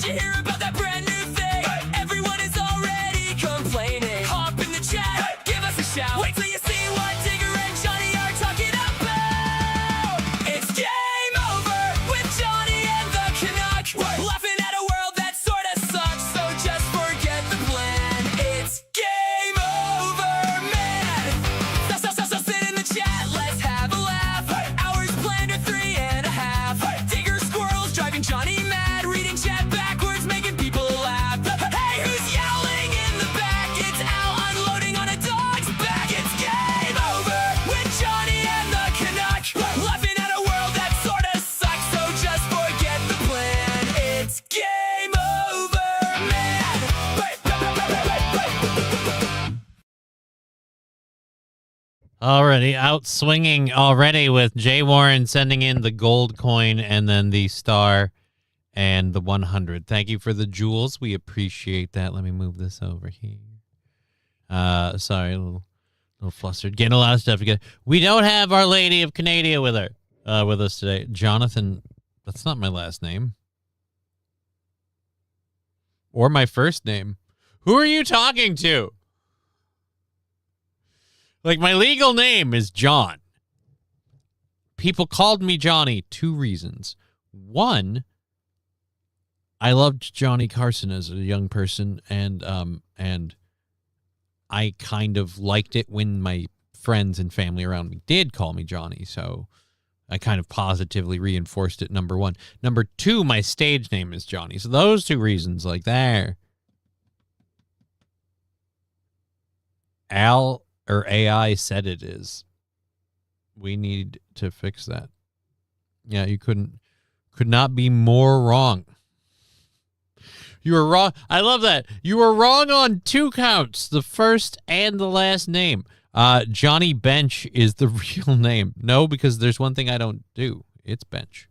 Did you hear about that brand new thing? Everyone is already complaining. Hop in the chat, give us a shout. Wait till you see what Digger and Johnny are talking about. It's game over with Johnny and the Canuck. Laughing at a world that sorta sucks, so just forget the plan. It's game over, man. So sit in the chat, let's have a laugh. Hours planned are 3.5. Digger squirrels driving Johnny mad, reading chat backwards, making people laugh. Hey, who's yelling in the back? It's Al unloading on a dog's back. It's game over with Johnny and the Canuck. Laughing at a world that sorta sucks, so just forget the plan. It's game over, man. Already out swinging already with Jay Warren sending in the gold coin and then the star and the 100. Thank you for the jewels. We appreciate that. Let me move this over here. Sorry, a little flustered. Getting a lot of stuff together. We don't have Our Lady of Canada with us today. Jonathan, that's not my last name. Or my first name. Who are you talking to? Like, my legal name is John. People called me Johnny. 2 reasons. 1, I loved Johnny Carson as a young person, and I kind of liked it when my friends and family around me did call me Johnny, so I kind of positively reinforced it, number 1. Number 2, my stage name is Johnny. So those 2 reasons, like, there. Al or AI said it is. We need to fix that. Yeah, you could not be more wrong. You were wrong. I love that. You were wrong on 2 counts, the first and the last name. Johnny Bench is the real name. No, because there's one thing I don't do. It's bench.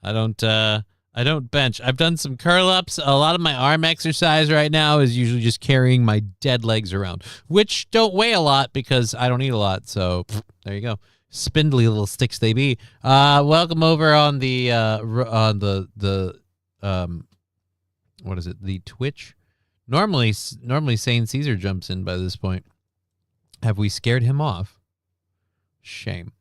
I don't bench. I've done some curl-ups. A lot of my arm exercise right now is usually just carrying my dead legs around, which don't weigh a lot because I don't eat a lot. So there you go. Spindly little sticks they be. Welcome over on the what is it? The Twitch. Normally Sane Caesar jumps in by this point. Have we scared him off? Shame.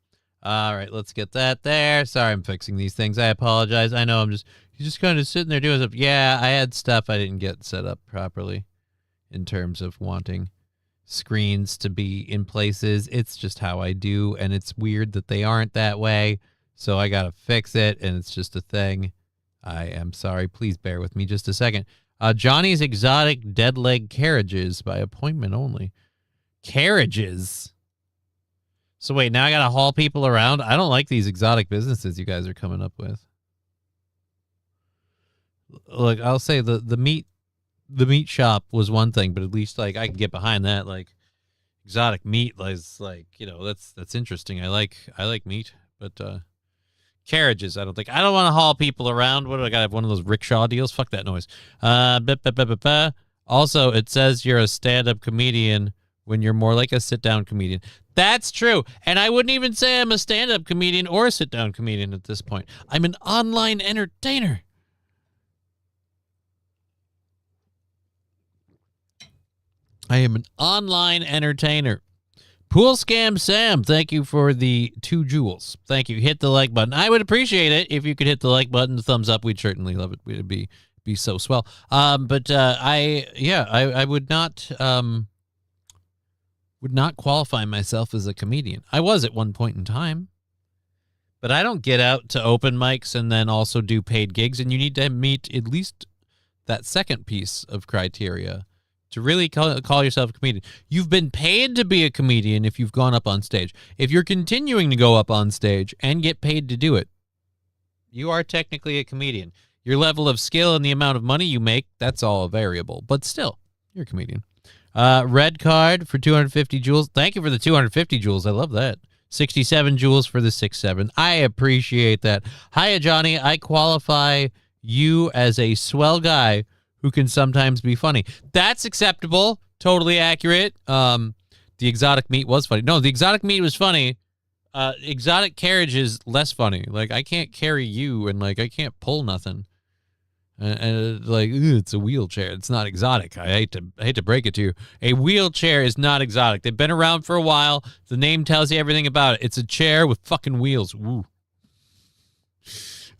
All right, let's get that there. Sorry, I'm fixing these things. I apologize. I know he's just kind of sitting there doing stuff. Yeah, I had stuff I didn't get set up properly in terms of wanting screens to be in places. It's just how I do, and it's weird that they aren't that way, so I got to fix it, and it's just a thing. I am sorry. Please bear with me just a second. Johnny's Exotic Dead Leg Carriages by appointment only. Carriages? So wait, now I got to haul people around? I don't like these exotic businesses you guys are coming up with. Look, I'll say the meat shop was one thing, but at least like I can get behind that. Like exotic meat is like, you know, that's interesting. I like meat, but carriages, I don't want to haul people around. What do I got? Have one of those rickshaw deals? Fuck that noise. Also, it says you're a stand-up comedian when you're more like a sit-down comedian. That's true. And I wouldn't even say I'm a stand-up comedian or a sit-down comedian at this point. I'm an online entertainer. I am an online entertainer. Pool Scam Sam, thank you for the 2 jewels. Thank you. Hit the like button. I would appreciate it if you could hit the like button, the thumbs up. We'd certainly love it. It'd be so swell. I would not qualify myself as a comedian. I was at one point in time, but I don't get out to open mics and then also do paid gigs, and you need to meet at least that second piece of criteria to really call yourself a comedian. You've been paid to be a comedian if you've gone up on stage. If you're continuing to go up on stage and get paid to do it, you are technically a comedian. Your level of skill and the amount of money you make, that's all a variable, but still, you're a comedian. Red card for 250 jewels. Thank you for the 250 jewels. I love that. 67 jewels for the 6-7. I appreciate that. Hiya, Johnny. I qualify you as a swell guy who can sometimes be funny. That's acceptable. Totally accurate. The exotic meat was funny. No, the exotic meat was funny. Exotic carriage is less funny. Like, I can't carry you, and like I can't pull nothing. Like, "Ew, it's a wheelchair. It's not exotic. I hate to break it to you. A wheelchair is not exotic. They've been around for a while. The name tells you everything about it. It's a chair with fucking wheels. Woo.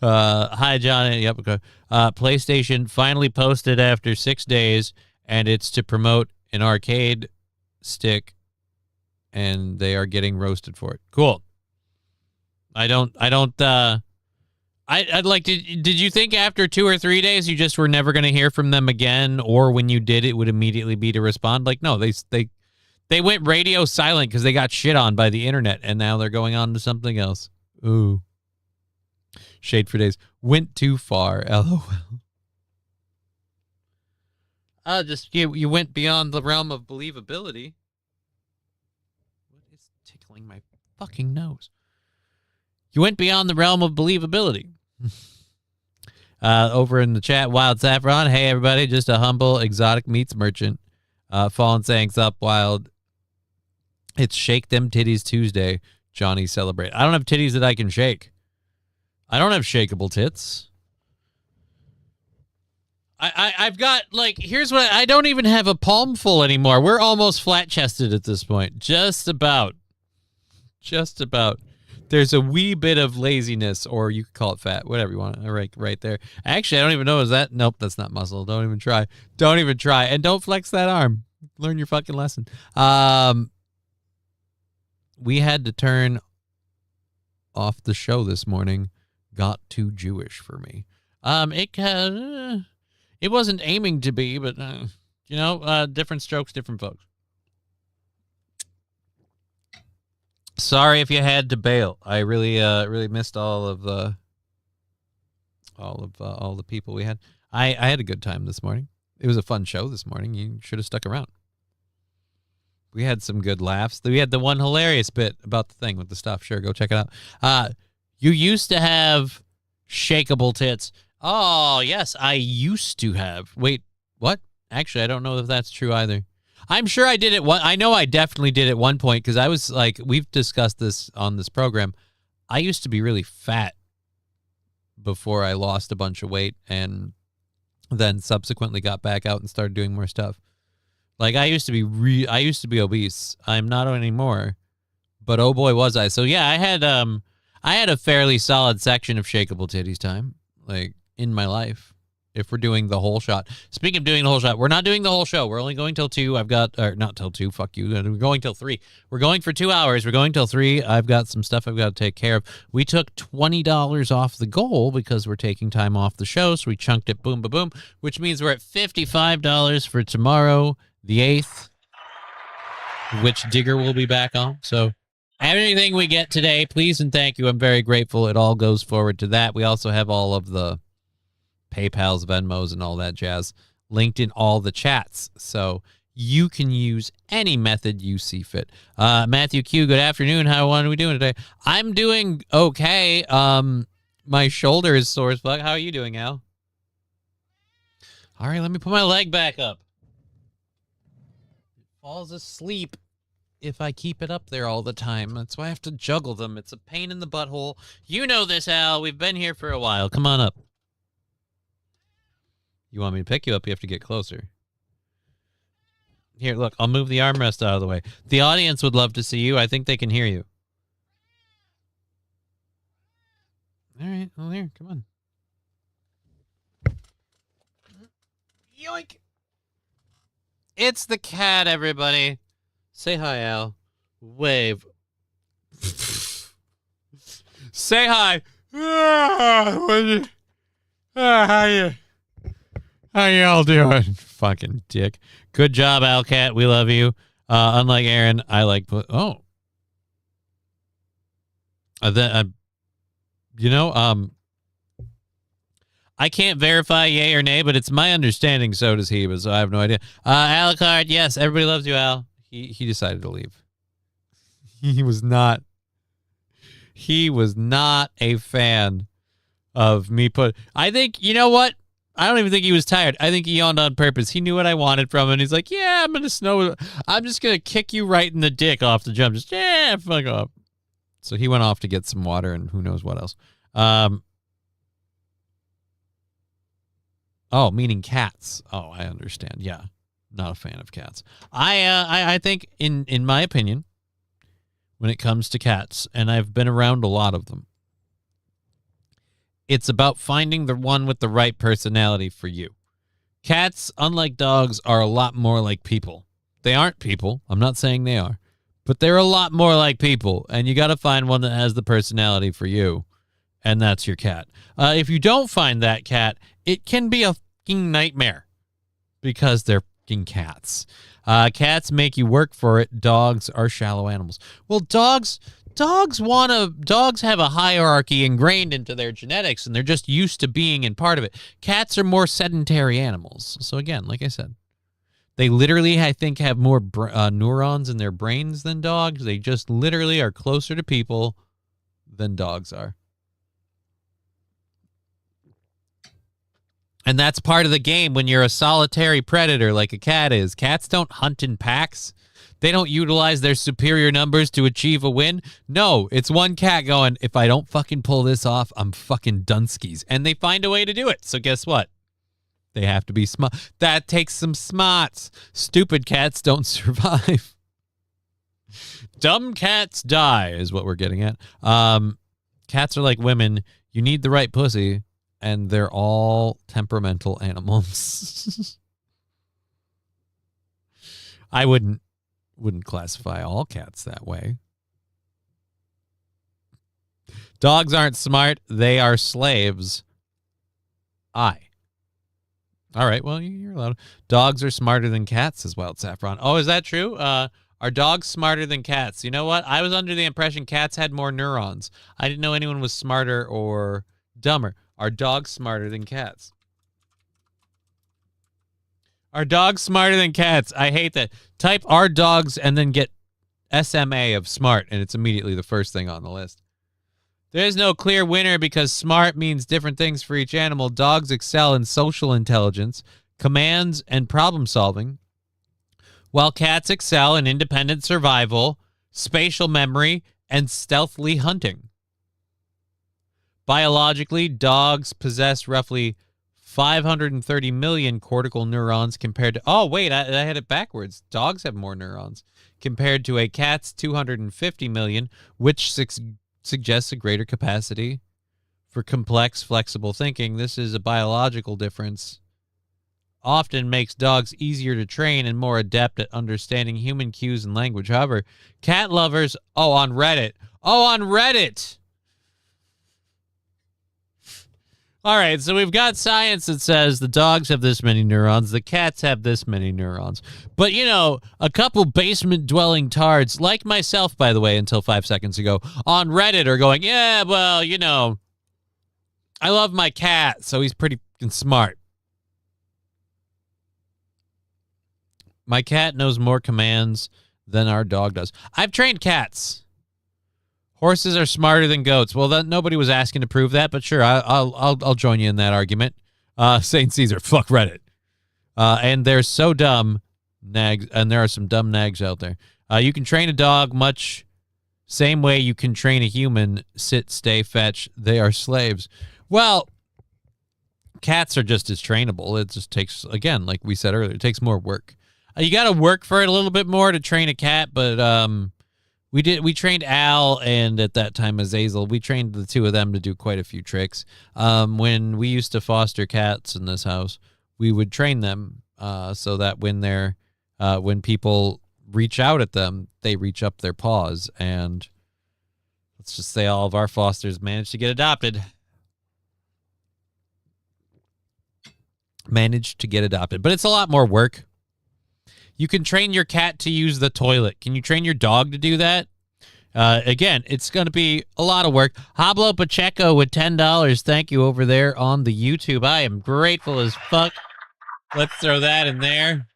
Hi, Johnny. Yep. Okay. PlayStation finally posted after 6 days, and it's to promote an arcade stick, and they are getting roasted for it. Cool. I'd like to. Did you think after 2 or 3 days you just were never going to hear from them again, or when you did, it would immediately be to respond? Like, no, they went radio silent because they got shit on by the internet, and now they're going on to something else. Ooh. Shade for days. Went too far. LOL. Just you went beyond the realm of believability. What is tickling my fucking nose? You went beyond the realm of believability. Over in the chat, Wild Saffron. Hey, everybody. Just a humble exotic meats merchant. Fallen saying, "Sup, Wild. It's Shake Them Titties Tuesday. Johnny celebrate." I don't have titties that I can shake. I don't have shakeable tits. I've got, like, here's what, I don't even have a palm full anymore. We're almost flat-chested at this point. Just about. Just about. There's a wee bit of laziness, or you could call it fat, whatever you want. Right there. Actually, I don't even know, is that? Nope, that's not muscle. Don't even try. Don't even try. And don't flex that arm. Learn your fucking lesson. We had to turn off the show this morning. Got too Jewish for me. It wasn't aiming to be, but different strokes, different folks. Sorry if you had to bail. I really missed all the people we had. I had a good time this morning. It was a fun show this morning. You should have stuck around. We had some good laughs. We had the one hilarious bit about the thing with the stuff. Sure, go check it out. You used to have shakeable tits. Oh, yes, I used to have. Wait, what? Actually, I don't know if that's true either. I'm sure I did it. I know I definitely did at one point, because I was like, we've discussed this on this program. I used to be really fat before I lost a bunch of weight and then subsequently got back out and started doing more stuff. Like, I used to be obese. I'm not anymore, but oh boy was I. So yeah, I had a fairly solid section of shakeable titties time, like, in my life, if we're doing the whole shot. Speaking of doing the whole shot, we're not doing the whole show. We're only going till 2. Not till 2, fuck you. We're going till 3. We're going for 2 hours. We're going till 3. I've got some stuff I've got to take care of. We took $20 off the goal because we're taking time off the show, so we chunked it boom, ba boom, which means we're at $55 for tomorrow, the 8th, which Digger will be back on. So everything we get today, please and thank you. I'm very grateful. It all goes forward to that. We also have all of the PayPals, Venmos, and all that jazz linked in all the chats. So you can use any method you see fit. Matthew Q, good afternoon. How are we doing today? I'm doing okay. My shoulder is sore as fuck. How are you doing, Al? All right, let me put my leg back up. It falls asleep if I keep it up there all the time. That's why I have to juggle them. It's a pain in the butthole. You know this, Al. We've been here for a while. Come on up. You want me to pick you up? You have to get closer. Here, look, I'll move the armrest out of the way. The audience would love to see you. I think they can hear you. All right, well, here, come on. Yoink! It's the cat, everybody. Say hi, Al. Wave. Say hi. How y'all doing? Fucking dick. Good job, Al Cat. We love you. Unlike Aaron, I like... I can't verify yay or nay, but it's my understanding so does he, but so I have no idea. Alucard, yes, everybody loves you, Al. He decided to leave. He was not a fan of me I think, you know what? I don't even think he was tired. I think he yawned on purpose. He knew what I wanted from him, and he's like, yeah, I'm just going to kick you right in the dick off the jump. Just, yeah, fuck off. So he went off to get some water and who knows what else. Oh, meaning cats. Oh, I understand. Yeah, not a fan of cats. I think in my opinion, when it comes to cats, and I've been around a lot of them, it's about finding the one with the right personality for you. Cats, unlike dogs, are a lot more like people. They aren't people. I'm not saying they are, but they're a lot more like people, and you got to find one that has the personality for you, and that's your cat. If you don't find that cat, it can be a fucking nightmare because they're fucking cats. Cats make you work for it. Dogs are shallow animals. Well, dogs have a hierarchy ingrained into their genetics, and they're just used to being in part of it. Cats are more sedentary animals. So again, like I said, they literally, I think, have more neurons in their brains than dogs. They just literally are closer to people than dogs are. And that's part of the game when you're a solitary predator like a cat is. Cats don't hunt in packs. They don't utilize their superior numbers to achieve a win. No, it's one cat going, if I don't fucking pull this off, I'm fucking Dunskies. And they find a way to do it. So guess what? They have to be smart. That takes some smarts. Stupid cats don't survive. Dumb cats die is what we're getting at. Cats are like women. You need the right pussy. And they're all temperamental animals. I wouldn't classify all cats that way. Dogs aren't smart. They are slaves. All right, well, you're allowed. Dogs are smarter than cats, as Wild Saffron. Oh, is that true? Are dogs smarter than cats? You know what? I was under the impression cats had more neurons. I didn't know anyone was smarter or dumber. Are dogs smarter than cats? Are dogs smarter than cats? I hate that. Type "are dogs" and then get SMA of smart, and it's immediately the first thing on the list. There's no clear winner because smart means different things for each animal. Dogs excel in social intelligence, commands, and problem solving, while cats excel in independent survival, spatial memory, and stealthily hunting. Biologically, dogs possess roughly 530 million cortical neurons compared to... Oh, wait, I had it backwards. Dogs have more neurons compared to a cat's 250 million, which suggests a greater capacity for complex, flexible thinking. This is a biological difference. Often makes dogs easier to train and more adept at understanding human cues and language. However, cat lovers... Oh, on Reddit. All right, so we've got science that says the dogs have this many neurons, the cats have this many neurons. But, you know, a couple basement-dwelling tards, like myself, by the way, until 5 seconds ago, on Reddit are going, yeah, well, you know, I love my cat, so he's pretty fucking smart. My cat knows more commands than our dog does. I've trained cats. Horses are smarter than goats. Well, nobody was asking to prove that, but sure, I'll join you in that argument. St. Caesar, fuck Reddit. And they're so dumb, nags, and there are some dumb nags out there. You can train a dog much same way you can train a human. Sit, stay, fetch. They are slaves. Well, cats are just as trainable. It just takes, again, like we said earlier, it takes more work. You got to work for it a little bit more to train a cat, but we trained Al, and at that time Azazel. We trained the two of them to do quite a few tricks. When we used to foster cats in this house, we would train them so that when people reach out at them, they reach up their paws. And let's just say all of our fosters managed to get adopted. But it's a lot more work. You can train your cat to use the toilet. Can you train your dog to do that? Again, it's going to be a lot of work. Hablo Pacheco with $10. Thank you over there on the YouTube. I am grateful as fuck. Let's throw that in there.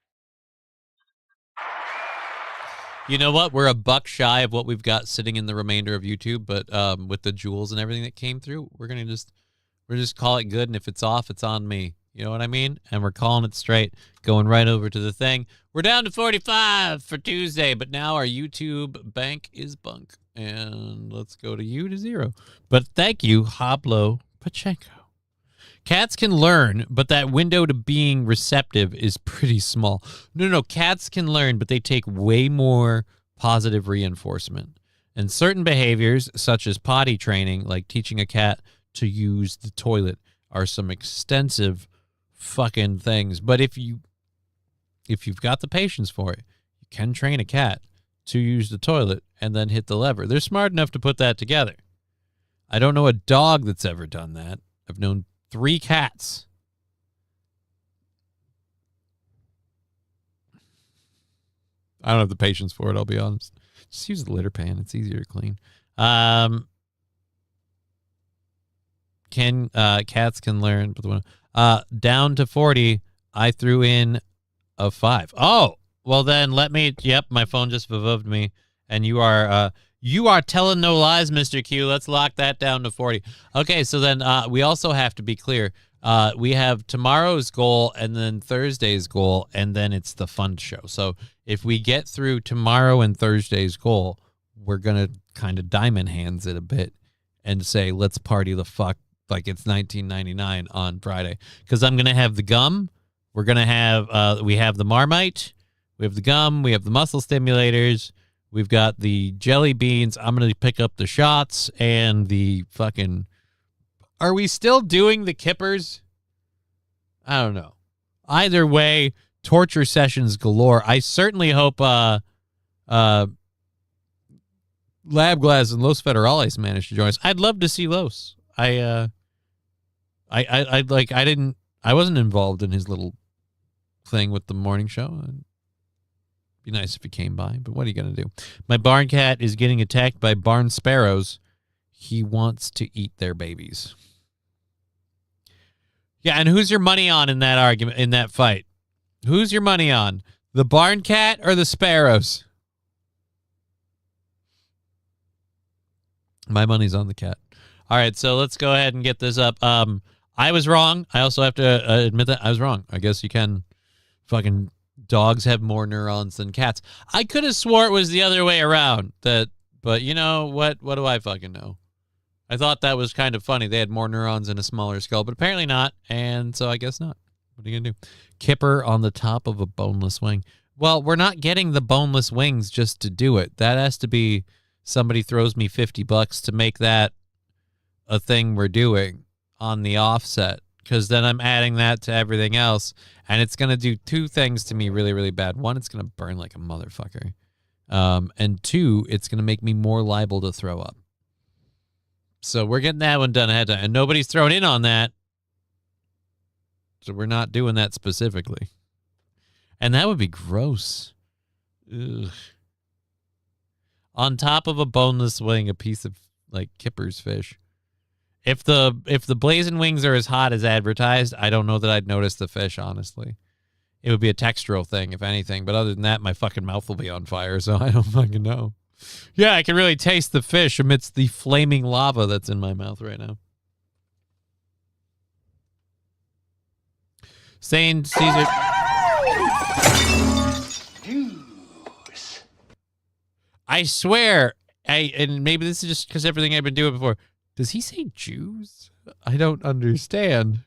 You know what? We're $1 shy of what we've got sitting in the remainder of YouTube, but with the jewels and everything that came through, we're just call it good, and if it's off, it's on me. You know what I mean? And we're calling it straight, going right over to the thing. We're down to 45 for Tuesday, but now our YouTube bank is bunk. And let's go to you to 0. But thank you, Hablo Pacheco. Cats can learn, but that window to being receptive is pretty small. No, cats can learn, but they take way more positive reinforcement. And certain behaviors, such as potty training, like teaching a cat to use the toilet, are some extensive fucking things. But if you've got the patience for it, you can train a cat to use the toilet and then hit the lever. They're smart enough to put that together. I don't know a dog that's ever done that. I've known 3 cats. I don't have the patience for it, I'll be honest. Just use the litter pan. It's easier to clean. Cats can learn. Down to 40, I threw in a 5. Oh, well then let me. Yep, my phone just vovoved me, and you are telling no lies, Mr. Q. Let's lock that down to 40. Okay, so then we also have to be clear. We have tomorrow's goal and then Thursday's goal, and then it's the fun show. So if we get through tomorrow and Thursday's goal, we're going to kind of diamond hands it a bit and say, let's party the fuck like it's 1999 on Friday. Because I'm going to have the gum. We're going to have, we have the Marmite. We have the gum. We have the muscle stimulators. We've got the jelly beans. I'm going to pick up the shots and the fucking... Are we still doing the kippers? I don't know. Either way, torture sessions galore. I certainly hope Lab Glass and Los Federales manage to join us. I'd love to see Los. I wasn't involved in his little thing with the morning show. It'd be nice if he came by, but what are you going to do? My barn cat is getting attacked by barn sparrows. He wants to eat their babies. Yeah, and who's your money on in that argument, in that fight? Who's your money on? The barn cat or the sparrows? My money's on the cat. All right, so let's go ahead and get this up. I was wrong. I also have to admit that I was wrong. I guess you can. Fucking dogs have more neurons than cats. I could have swore it was the other way around. But you know what? What do I fucking know? I thought that was kind of funny. They had more neurons in a smaller skull, but apparently not, and so I guess not. What are you going to do? Kipper on the top of a boneless wing. Well, we're not getting the boneless wings just to do it. That has to be somebody throws me $50 to make that a thing we're doing on the offset, because then I'm adding that to everything else, and it's going to do 2 things to me really, really bad. 1, it's going to burn like a motherfucker, and 2, it's going to make me more liable to throw up. So we're getting that one done ahead of time. And nobody's thrown in on that. So we're not doing that specifically. And that would be gross. Ugh. On top of a boneless wing, a piece of like Kipper's fish. If the blazing wings are as hot as advertised, I don't know that I'd notice the fish, honestly. It would be a textural thing, if anything. But other than that, my fucking mouth will be on fire, so I don't fucking know. Yeah, I can really taste the fish amidst the flaming lava that's in my mouth right now. Saying Caesar... I swear, and maybe this is just because everything I've been doing before. Does he say Jews? I don't understand.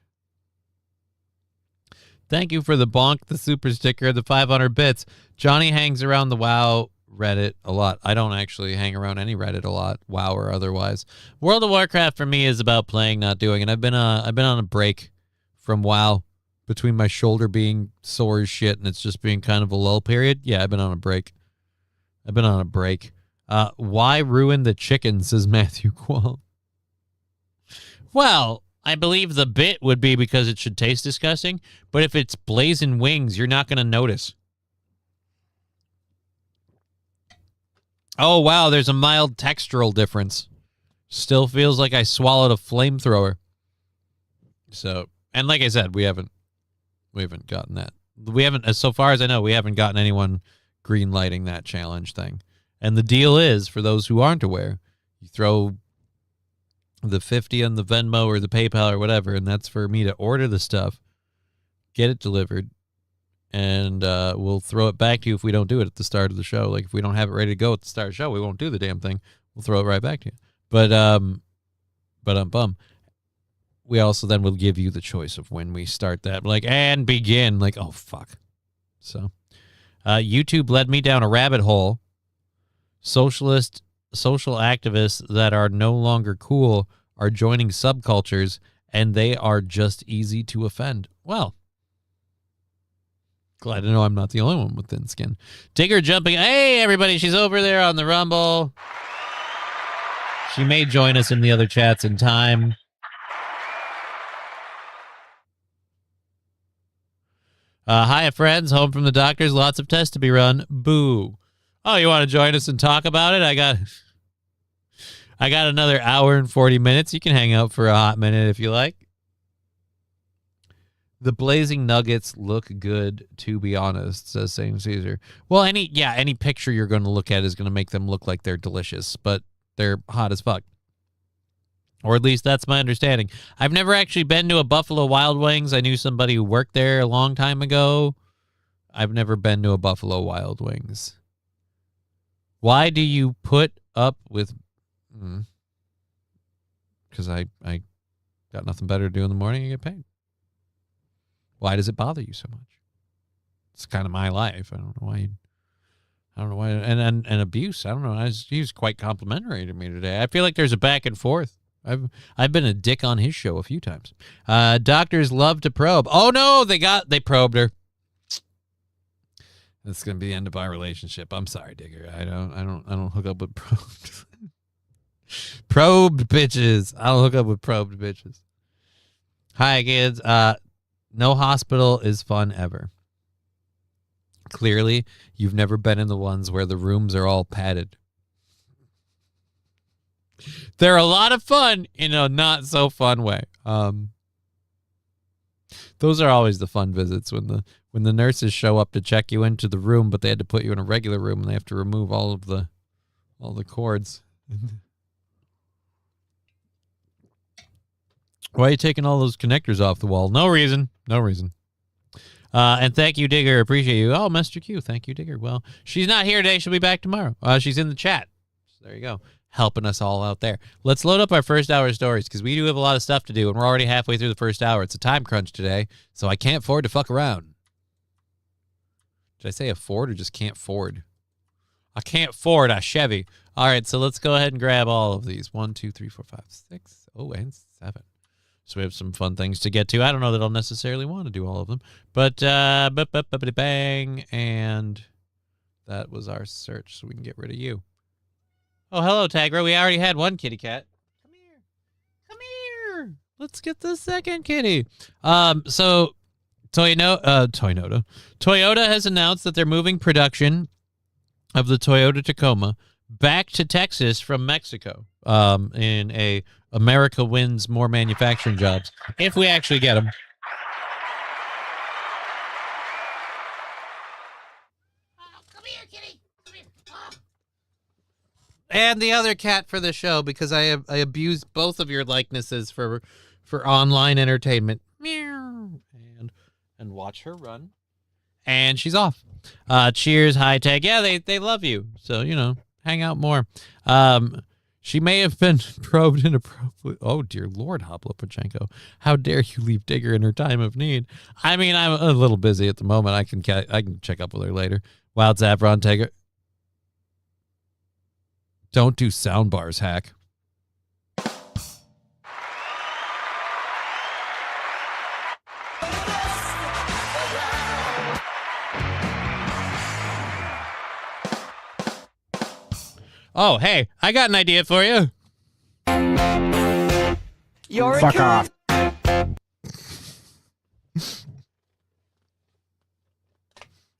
Thank you for the bonk, the super sticker, the 500 bits. Johnny hangs around the WoW Reddit a lot. I don't actually hang around any Reddit a lot, WoW or otherwise. World of Warcraft for me is about playing, not doing. And I've been on a break from WoW between my shoulder being sore as shit and it's just being kind of a lull period. Yeah, I've been on a break. Why ruin the chicken, says Matthew Quall. Well, I believe the bit would be because it should taste disgusting, but if it's blazing wings, you're not going to notice. Oh, wow, there's a mild textural difference. Still feels like I swallowed a flamethrower. So, and like I said, we haven't gotten that. We haven't, as so far as I know, we haven't gotten anyone green lighting that challenge thing. And the deal is, for those who aren't aware, you throw the 50 on the Venmo or the PayPal or whatever, and that's for me to order the stuff, get it delivered, and we'll throw it back to you if we don't do it at the start of the show. Like, if we don't have it ready to go at the start of the show, we won't do the damn thing. We'll throw it right back to you. But I'm bummed. we also then will give you the choice of when we start that. Like, and begin. Like, oh, fuck. So, YouTube led me down a rabbit hole. Social activists that are no longer cool are joining subcultures, and they are just easy to offend. Well, glad to know I'm not the only one with thin skin. Digger jumping. Hey, everybody, she's over there on the Rumble. She may join us in the other chats in time. Hi, friends. Home from the doctors. Lots of tests to be run. Boo. Oh, you want to join us and talk about it? I got another hour and 40 minutes. You can hang out for a hot minute if you like. The Blazing Nuggets look good, to be honest, says St. Caesar. Well, any picture you're going to look at is going to make them look like they're delicious, but they're hot as fuck. Or at least that's my understanding. I've never actually been to a Buffalo Wild Wings. I knew somebody who worked there a long time ago. I've never been to a Buffalo Wild Wings. Why do you put up with... Because I got nothing better to do in the morning and get paid. Why does it bother you so much? It's kind of my life. I don't know why. And abuse. I don't know. He was quite complimentary to me today. I feel like there's a back and forth. I've been a dick on his show a few times. Doctors love to probe. Oh no, they probed her. That's gonna be the end of our relationship. I'm sorry, Digger. I don't hook up with probed bitches. I don't hook up with probed bitches. Hi, kids. No hospital is fun ever. Clearly, you've never been in the ones where the rooms are all padded. They're a lot of fun in a not so fun way. Those are always the fun visits when the nurses show up to check you into the room, but they had to put you in a regular room and they have to remove all the cords. Why are you taking all those connectors off the wall? No reason. And thank you, Digger. Appreciate you. Oh, Mr. Q. Thank you, Digger. Well, she's not here today. She'll be back tomorrow. She's in the chat. So there you go. Helping us all out there. Let's load up our first hour stories because we do have a lot of stuff to do, and we're already halfway through the first hour. It's a time crunch today, so I can't afford to fuck around. Did I say afford or just can't afford? I can't afford a Chevy. All right, so let's go ahead and grab all of these. 1, 2, 3, 4, 5, 6. Oh, and 7. So we have some fun things to get to. I don't know that I'll necessarily want to do all of them, but bang, and that was our search, so we can get rid of you. Oh, hello, Tagra. We already had one kitty cat. Come here. Let's get the second kitty. So Toyota has announced that they're moving production of the Toyota Tacoma back to Texas from Mexico. In a America wins more manufacturing jobs if we actually get them. Come here, kitty. Come here. And the other cat for the show because I abused both of your likenesses for online entertainment. Meow. And watch her run. And she's off. Cheers, high tech. Yeah, they love you. So, hang out more. She may have been probed inappropriately. Oh, dear Lord, Hopla Pachenko. How dare you leave Digger in her time of need? I mean, I'm a little busy at the moment. I can check up with her later. Wild Saffron Tiger. Don't do sound bars, hack. Oh, hey, I got an idea for you. You're Fuck off.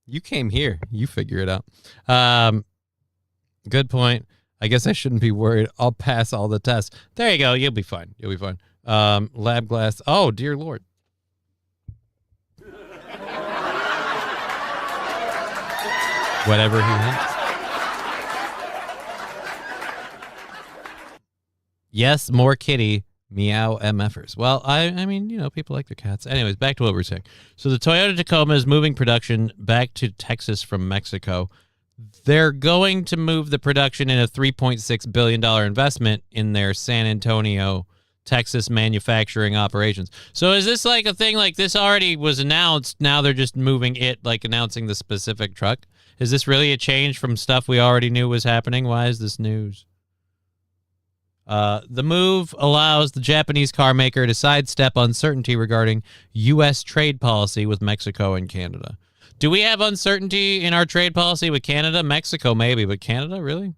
You came here. You figure it out. Good point. I guess I shouldn't be worried. I'll pass all the tests. There you go. You'll be fine. Lab glass. Oh, dear Lord. Whatever he wants. Yes, more kitty. Meow MFers. Well, I mean, people like their cats. Anyways, back to what we're saying. So the Toyota Tacoma is moving production back to Texas from Mexico. They're going to move the production in a $3.6 billion investment in their San Antonio, Texas manufacturing operations. So is this like a thing like this already was announced, now they're just moving it, like announcing the specific truck? Is this really a change from stuff we already knew was happening? Why is this news? The move allows the Japanese car maker to sidestep uncertainty regarding U.S. trade policy with Mexico and Canada. Do we have uncertainty in our trade policy with Canada? Mexico maybe, but Canada, really?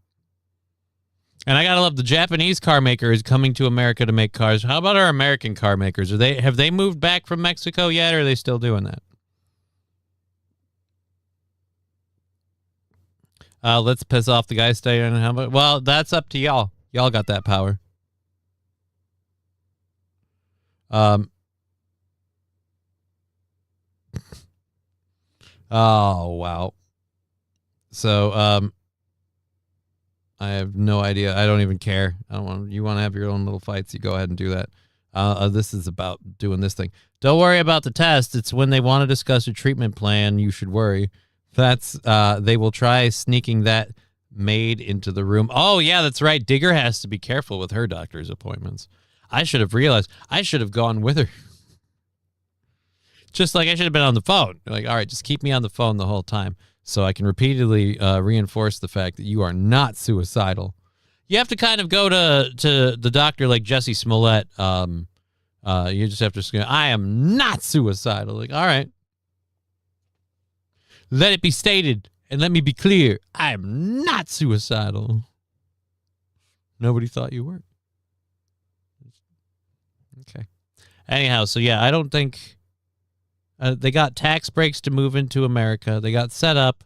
And I gotta love the Japanese car maker is coming to America to make cars. How about our American car makers? Have they moved back from Mexico yet, or are they still doing that? Let's piss off the guy staying in how much. Well, that's up to y'all. Y'all got that power. Oh wow. So I have no idea. I don't even care. I don't want. You want to have your own little fights? You go ahead and do that. This is about doing this thing. Don't worry about the test. It's when they want to discuss a treatment plan you should worry. That's they will try sneaking that maid into the room. Oh yeah, that's right. Digger has to be careful with her doctor's appointments. I should have realized. I should have gone with her. Just like I should have been on the phone. Like, all right, just keep me on the phone the whole time, so I can repeatedly reinforce the fact that you are not suicidal. You have to kind of go to the doctor like Jesse Smollett. You just have to say, I am not suicidal. Like, all right. Let it be stated, and let me be clear, I am not suicidal. Nobody thought you were. Okay. Anyhow, so yeah, I don't think... they got tax breaks to move into America. They got set up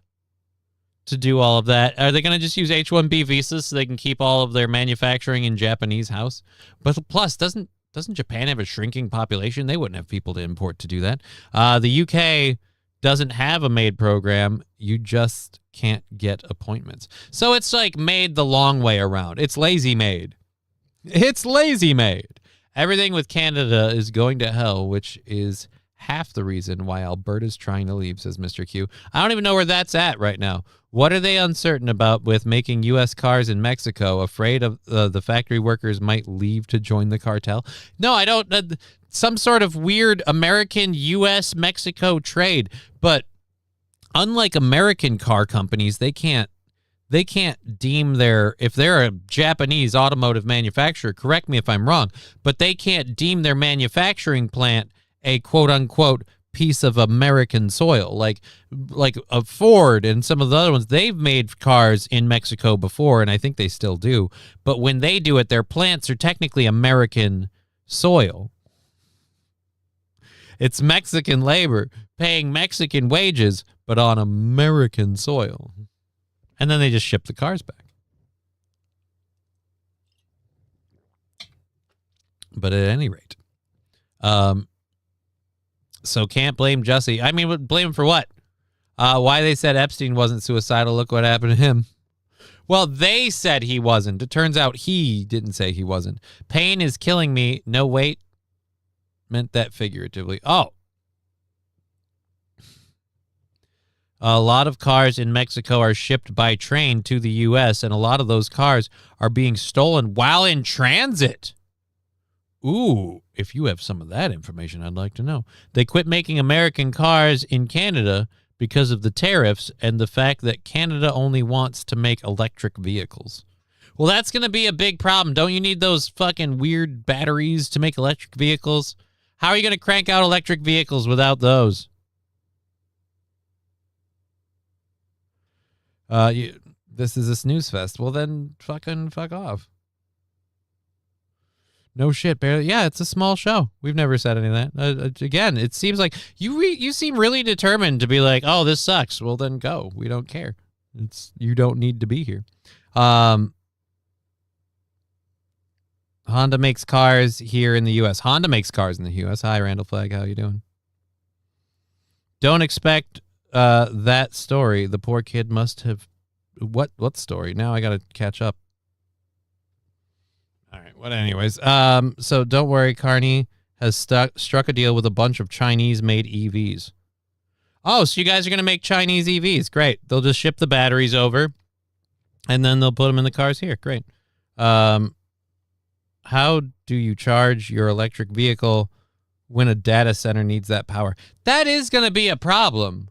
to do all of that. Are they going to just use H-1B visas so they can keep all of their manufacturing in Japanese house? But plus, doesn't Japan have a shrinking population? They wouldn't have people to import to do that. The UK doesn't have a maid program. You just can't get appointments. So it's like made the long way around. It's lazy maid. It's lazy maid. Everything with Canada is going to hell, which is half the reason why Alberta's trying to leave, says Mr. Q. I don't even know where that's at right now. What are they uncertain about with making U.S. cars in Mexico? Afraid of the factory workers might leave to join the cartel? No, I don't. Some sort of weird American U.S. Mexico trade. But unlike American car companies, they can't deem if they're a Japanese automotive manufacturer, correct me if I'm wrong, but they can't deem their manufacturing plant a quote-unquote piece of American soil, like a Ford and some of the other ones. They've made cars in Mexico before, and I think they still do. But when they do it, their plants are technically American soil. It's Mexican labor paying Mexican wages, but on American soil. And then they just ship the cars back. But at any rate, so can't blame Jussie. I mean, blame him for what? Why they said Epstein wasn't suicidal. Look what happened to him. Well, they said he wasn't. It turns out he didn't say he wasn't. Pain is killing me. No, wait. Meant that figuratively. Oh. A lot of cars in Mexico are shipped by train to the U.S., and a lot of those cars are being stolen while in transit. Ooh, if you have some of that information, I'd like to know. They quit making American cars in Canada because of the tariffs and the fact that Canada only wants to make electric vehicles. Well, that's going to be a big problem. Don't you need those fucking weird batteries to make electric vehicles? How are you going to crank out electric vehicles without those? This is a snooze fest. Well, then fuck off. No shit, barely. Yeah, it's a small show. We've never said any of that. Again, it seems like you seem really determined to be like, oh, this sucks. Well, then go. We don't care. You don't need to be here. Honda makes cars here in the U.S. Honda makes cars in the U.S. Hi, Randall Flagg. How you doing? Don't expect that story. The poor kid must have... What story? Now I got to catch up. All right. Well, anyways. So don't worry. Carney has struck a deal with a bunch of Chinese-made EVs. Oh, so you guys are going to make Chinese EVs. Great. They'll just ship the batteries over, and then they'll put them in the cars here. Great. how do you charge your electric vehicle when a data center needs that power? That is going to be a problem.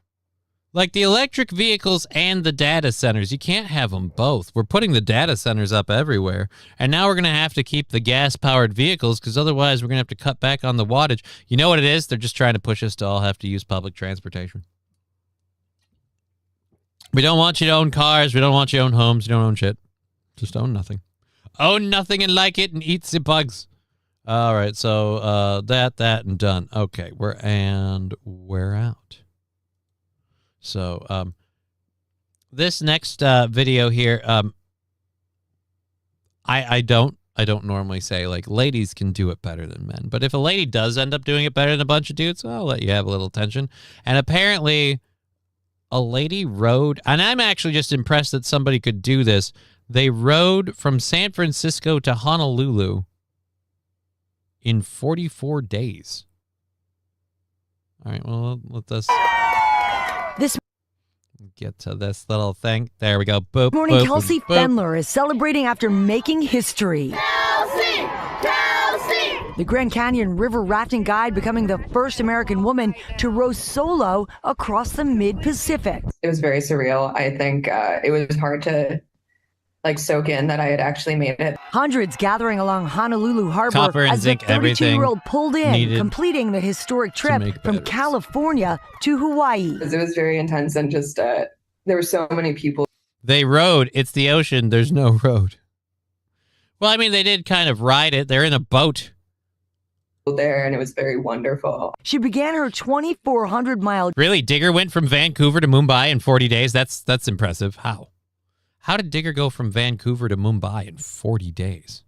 Like the electric vehicles and the data centers, you can't have them both. We're putting the data centers up everywhere, and now we're going to have to keep the gas-powered vehicles because otherwise we're going to have to cut back on the wattage. You know what it is? They're just trying to push us to all have to use public transportation. We don't want you to own cars. We don't want you to own homes. You don't own shit. Just own nothing. Own nothing and like it and eat the bugs. All right, so that, and done. Okay, we're out. So this next video here, I don't normally say like ladies can do it better than men, but if a lady does end up doing it better than a bunch of dudes, I'll let you have a little attention. And apparently a lady rode, and I'm actually just impressed that somebody could do this. They rode from San Francisco to Honolulu in 44 days. All right, well, let us get to this little thing. There we go. Boop, Morning, boop, Kelsey boop. Fendler is celebrating after making history. Kelsey! Kelsey! The Grand Canyon River rafting guide becoming the first American woman to row solo across the mid-Pacific. It was very surreal. I think it was hard to soak in that I had actually made it. Hundreds gathering along Honolulu Harbor Copper and as zinc, the everything 32-year-old pulled in, needed completing the historic trip make from boats. California to Hawaii. It was very intense and just there were so many people They rode. It's the ocean. There's no road. Well, I mean, they did kind of ride it. They're in a boat. there, and it was very wonderful. She began her 2,400-mile Really? Digger went from Vancouver to Mumbai in 40 days? That's impressive. How? How did Digger go from Vancouver to Mumbai in 40 days?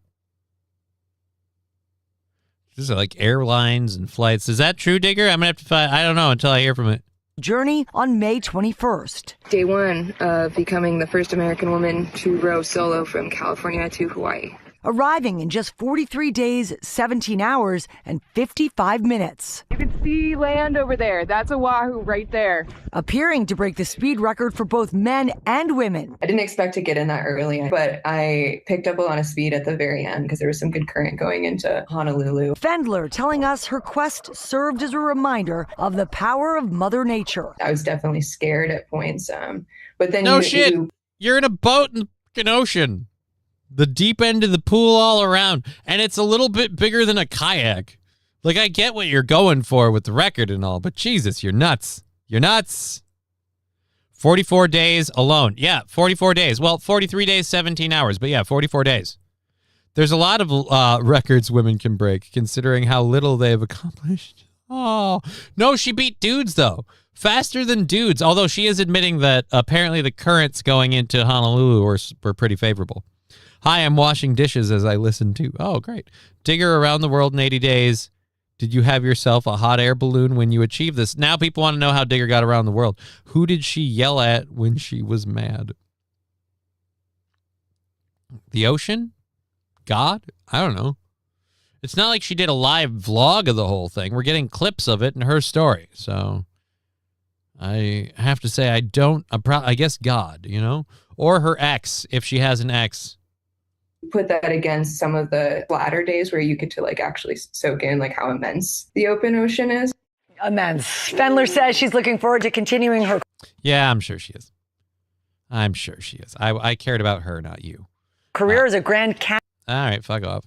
These are like airlines and flights. Is that true, Digger? I'm going to have to find... I don't know until I hear from it. journey on May 21st. Day one of becoming the first American woman to row solo from California to Hawaii. Arriving in just 43 days, 17 hours, and 55 minutes. You can see land over there. That's Oahu right there. Appearing to break the speed record for both men and women. I didn't expect to get in that early, but I picked up a lot of speed at the very end because there was some good current going into Honolulu. Fendler telling us her quest served as a reminder of the power of Mother Nature. I was definitely scared at points, but then No shit. You're in a boat in the fucking ocean. The deep end of the pool all around. And it's a little bit bigger than a kayak. Like, I get what you're going for with the record and all, but Jesus, you're nuts. You're nuts. 44 days alone. Yeah, 44 days. Well, 43 days, 17 hours. But yeah, 44 days. There's a lot of records women can break, considering how little they've accomplished. Oh, no, she beat dudes, though. Faster than dudes, although she is admitting that apparently the currents going into Honolulu were pretty favorable. Hi, I'm washing dishes as I listen to. Oh, great. Digger around the world in 80 days. Did you have yourself a hot air balloon when you achieved this? Now people want to know how Digger got around the world. Who did she yell at when she was mad? The ocean? God? I don't know. It's not like she did a live vlog of the whole thing. We're getting clips of it in her story. So I have to say I guess God, you know? Or her ex, if she has an ex. Put that against some of the latter days where you get to actually soak in how immense the open ocean is. Immense. Fendler says she's looking forward to continuing her Yeah, I'm sure she is. I'm sure she is. I cared about her, not you. career as a Grand Canyon. All right, fuck off.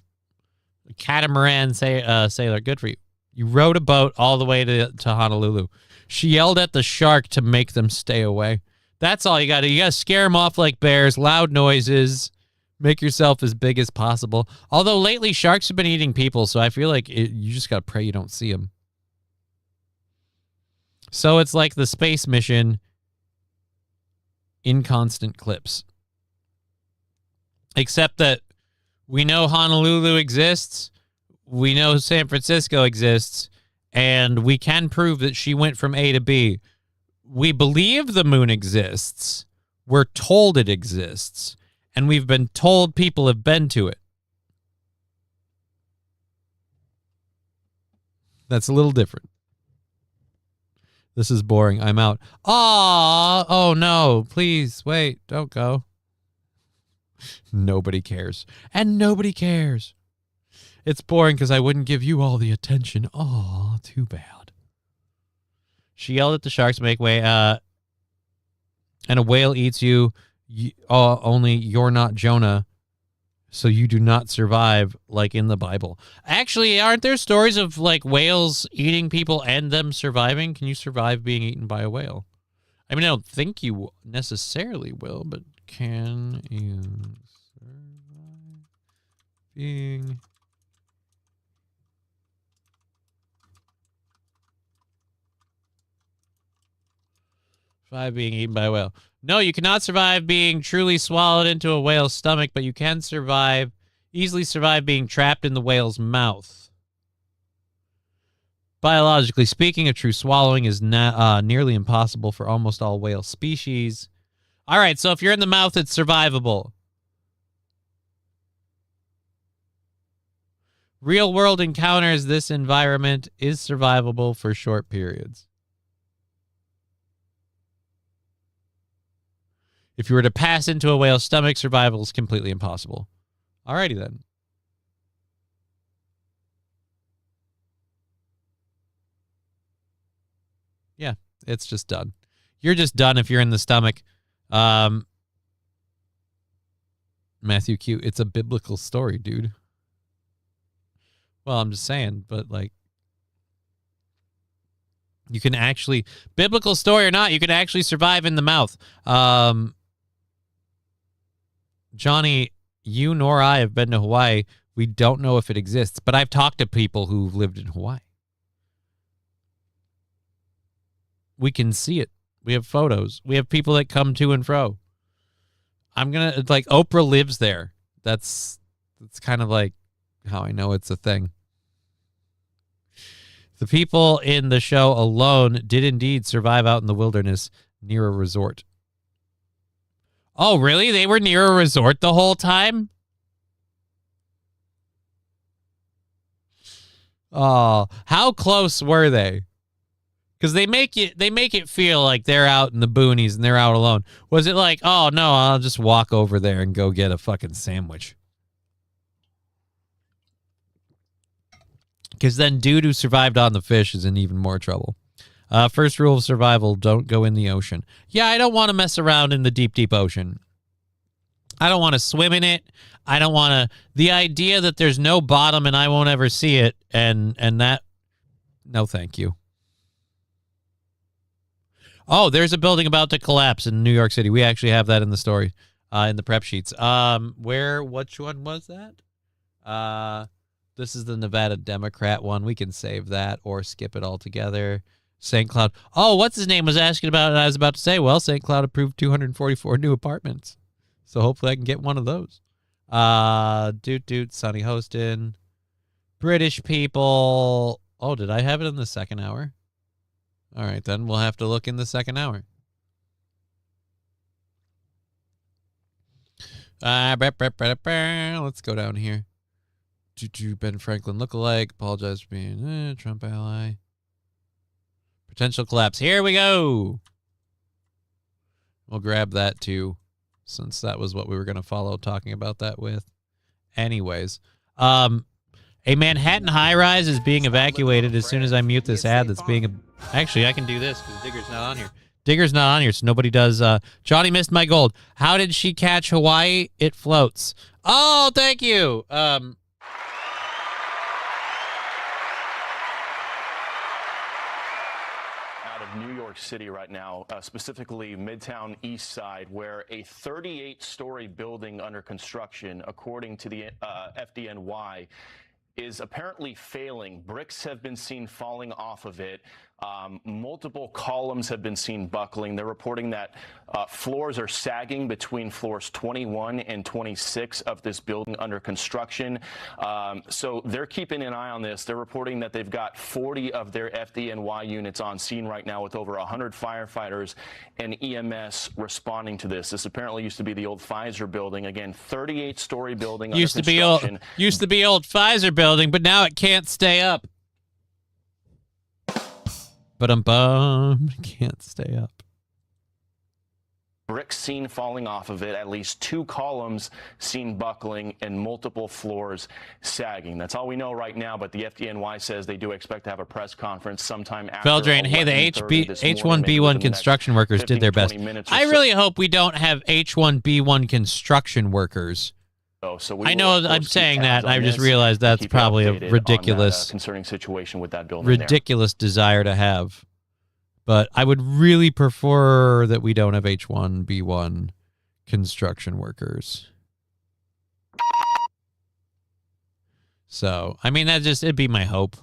Catamaran sailor, good for you. You rowed a boat all the way to Honolulu. She yelled at the shark to make them stay away. That's all you got to do. You got to scare them off like bears, loud noises. Make yourself as big as possible. Although lately sharks have been eating people, so I feel like you just got to pray you don't see them. So it's like the space mission in constant clips. Except that we know Honolulu exists, we know San Francisco exists, and we can prove that she went from A to B. We believe the moon exists. We're told it exists. And we've been told people have been to it. That's a little different. This is boring. I'm out. Oh no. Please, wait. Don't go. Nobody cares. And nobody cares. It's boring because I wouldn't give you all the attention. Oh, too bad. She yelled at the sharks to make way. And a whale eats you. Only you're not Jonah, so you do not survive, like in the Bible. Actually, aren't there stories of like whales eating people and them surviving? Can you survive being eaten by a whale? I mean, I don't think you necessarily will, but can you survive being... Survive being eaten by a whale. No, you cannot survive being truly swallowed into a whale's stomach, but you can easily survive being trapped in the whale's mouth. Biologically speaking, a true swallowing is nearly impossible for almost all whale species. All right, so if you're in the mouth, it's survivable. Real-world encounters, this environment is survivable for short periods. If you were to pass into a whale's stomach, survival is completely impossible. Alrighty then. Yeah, it's just done. You're just done if you're in the stomach. Matthew Q, it's a biblical story, dude. Well, I'm just saying, but like, you can actually, biblical story or not, you can actually survive in the mouth. Johnny, you nor I have been to Hawaii. We don't know if it exists, but I've talked to people who've lived in Hawaii. We can see it. We have photos. We have people that come to and fro. Oprah lives there. That's kind of like how I know it's a thing. The people in the show alone did indeed survive out in the wilderness near a resort. Oh, really? They were near a resort the whole time? Oh, how close were they? Because they make it feel like they're out in the boonies and they're out alone. Was it like, oh no, I'll just walk over there and go get a fucking sandwich? Because then dude who survived on the fish is in even more trouble. First rule of survival, don't go in the ocean. Yeah, I don't want to mess around in the deep, deep ocean. I don't want to swim in it. I don't want to... The idea that there's no bottom and I won't ever see it, and that... No, thank you. Oh, there's a building about to collapse in New York City. We actually have that in the story, in the prep sheets. Which one was that? This is the Nevada Democrat one. We can save that or skip it altogether. St. Cloud. Oh, what's his name was asking about it. I was about to say, well, St. Cloud approved 244 new apartments. So hopefully I can get one of those. Sunny Hostin. British people. Oh, did I have it in the second hour? All right, then we'll have to look in the second hour. Let's go down here. Ben Franklin lookalike. Apologize for being Trump ally. Potential collapse. Here we go. We'll grab that too, since that was what we were going to follow talking about that with. Anyways, a Manhattan high-rise is being evacuated as soon as I mute this ad that's being... Actually, I can do this because Digger's not on here. Digger's not on here, so nobody does... Johnny missed my gold. How did she catch Hawaii? It floats. Oh, thank you. New York City right now, specifically Midtown East Side, where a 38-story building under construction, according to the FDNY, is apparently failing. Bricks have been seen falling off of it. Multiple columns have been seen buckling. They're reporting that floors are sagging between floors 21 and 26 of this building under construction. So they're keeping an eye on this. They're reporting that they've got 40 of their FDNY units on scene right now with over 100 firefighters and EMS responding to this. This apparently used to be the old Pfizer building. Again, 38-story building under construction. Used to be old Pfizer building, but now it can't stay up. But can't stay up. bricks seen falling off of it, at least 2 columns seen buckling, and multiple floors sagging. That's all we know right now, but the FDNY says they do expect to have a press conference sometime after Feldrain, hey, the 11:30 this morning, maybe H1B1 within the construction next workers did their 15, best. 20 minutes or I so. really hope we don't have H1B1 construction workers. So we I will, know of I'm course, saying keep tabs that. on I've just this realized and that's keep you probably a updated on ridiculous, that, concerning situation with that building there. ridiculous desire to have. But I would really prefer that we don't have H1B1 construction workers. So, I mean, it'd be my hope.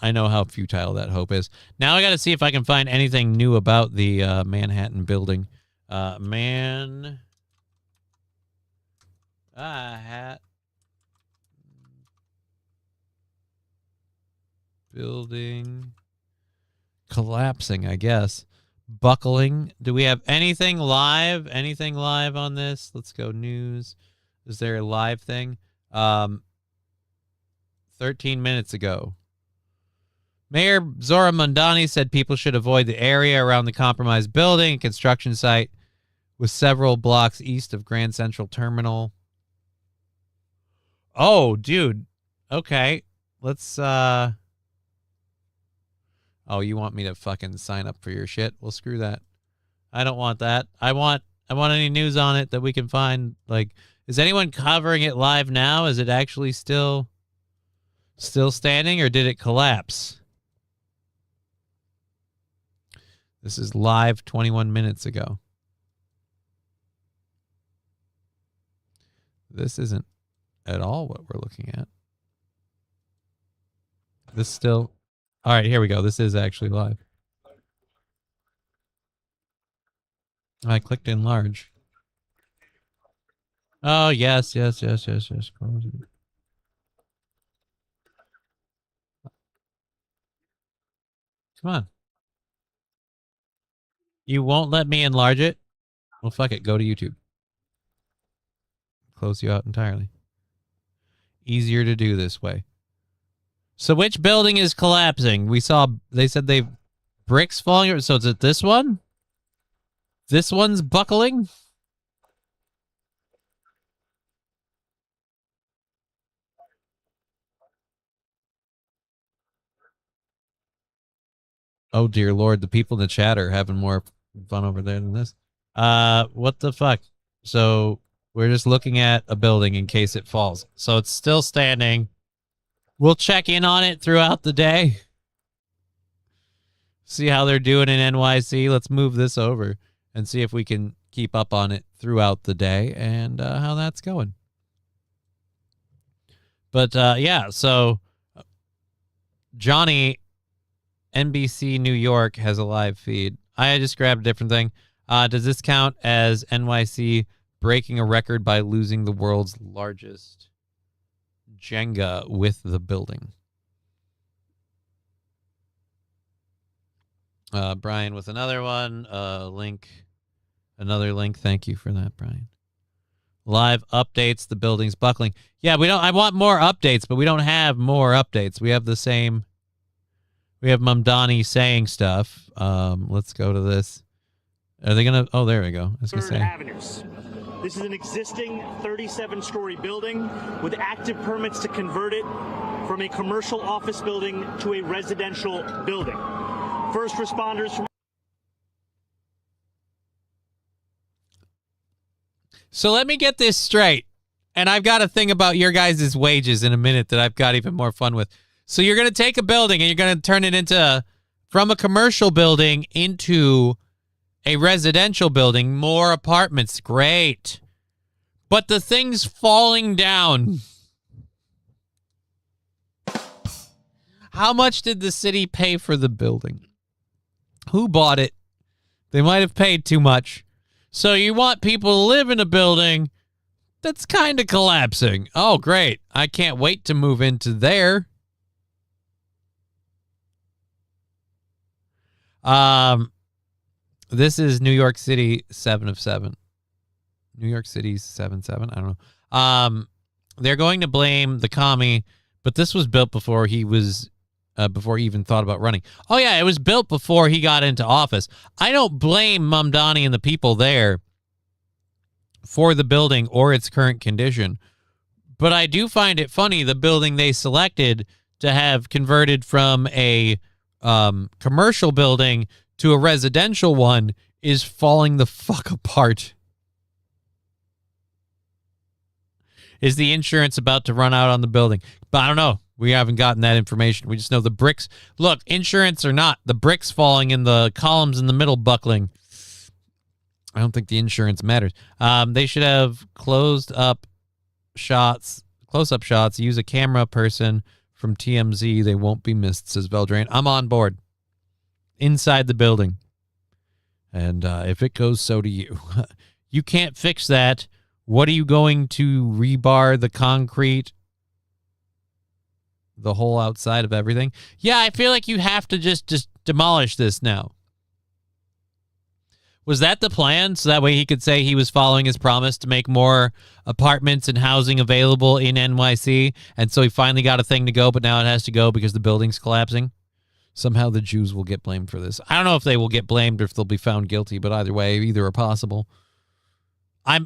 I know how futile that hope is. Now I got to see if I can find anything new about the Manhattan building. Manhattan building collapsing, I guess. Buckling. Do we have anything live? Anything live on this? Let's go news. Is there a live thing? 13 minutes ago. Mayor Zora Mondani said people should avoid the area around the compromised building, a construction site with several blocks east of Grand Central Terminal. Oh, dude. Okay. Let's oh, you want me to fucking sign up for your shit? Well, screw that. I don't want that. I want any news on it that we can find. Like, is anyone covering it live now? Is it actually still standing, or did it collapse? This is live 21 minutes ago. This isn't at all what we're looking at. This still... All right, here we go. This is actually live. I clicked enlarge. Oh, yes. Close it. Come on. You won't let me enlarge it? Well, fuck it. Go to YouTube. Close you out entirely. Easier to do this way. So which building is collapsing? They said bricks falling. So is it this one? This one's buckling? Oh, dear Lord. The people in the chat are having more fun over there than this. What the fuck? So we're just looking at a building in case it falls. So it's still standing. We'll check in on it throughout the day. See how they're doing in NYC. Let's move this over and see if we can keep up on it throughout the day and how that's going. But yeah, so Johnny, NBC New York, has a live feed. I just grabbed a different thing. Does this count as NYC breaking a record by losing the world's largest Jenga with the building? Brian with another one. Link. Another link. Thank you for that, Brian. Live updates. The building's buckling. Yeah, we don't. I want more updates, but we don't have more updates. We have the same. We have Mamdani saying stuff. Let's go to this. Are they gonna? Oh, there we go. I was gonna say. Avenues. This is an existing 37-story building with active permits to convert it from a commercial office building to a residential building. First responders from... So let me get this straight. And I've got a thing about your guys' wages in a minute that I've got even more fun with. So you're going to take a building and you're going to turn it into, from a commercial building into a residential building, more apartments. Great. But the thing's falling down. How much did the city pay for the building? Who bought it? They might have paid too much. So you want people to live in a building that's kind of collapsing. Oh, great. I can't wait to move into there. This is New York City 7 of 7. New York City's 7-7. I don't know. They're going to blame the commie, but this was built before he was before he even thought about running. Oh, yeah, it was built before he got into office. I don't blame Mamdani and the people there for the building or its current condition. But I do find it funny the building they selected to have converted from a commercial building to a residential one is falling the fuck apart. Is the insurance about to run out on the building? But I don't know. We haven't gotten that information. We just know the bricks. Look, insurance or not, the bricks falling and the columns in the middle buckling. I don't think the insurance matters. They should have close-up shots. Use a camera person from TMZ. They won't be missed, says Veldrain. I'm on board. Inside the building. And if it goes, so do you. You can't fix that. What are you going to rebar the concrete? The whole outside of everything? Yeah, I feel like you have to just demolish this now. Was that the plan? So that way he could say he was following his promise to make more apartments and housing available in NYC. And so he finally got a thing to go, but now it has to go because the building's collapsing. Somehow the Jews will get blamed for this. I don't know if they will get blamed or if they'll be found guilty, but either way, either are possible.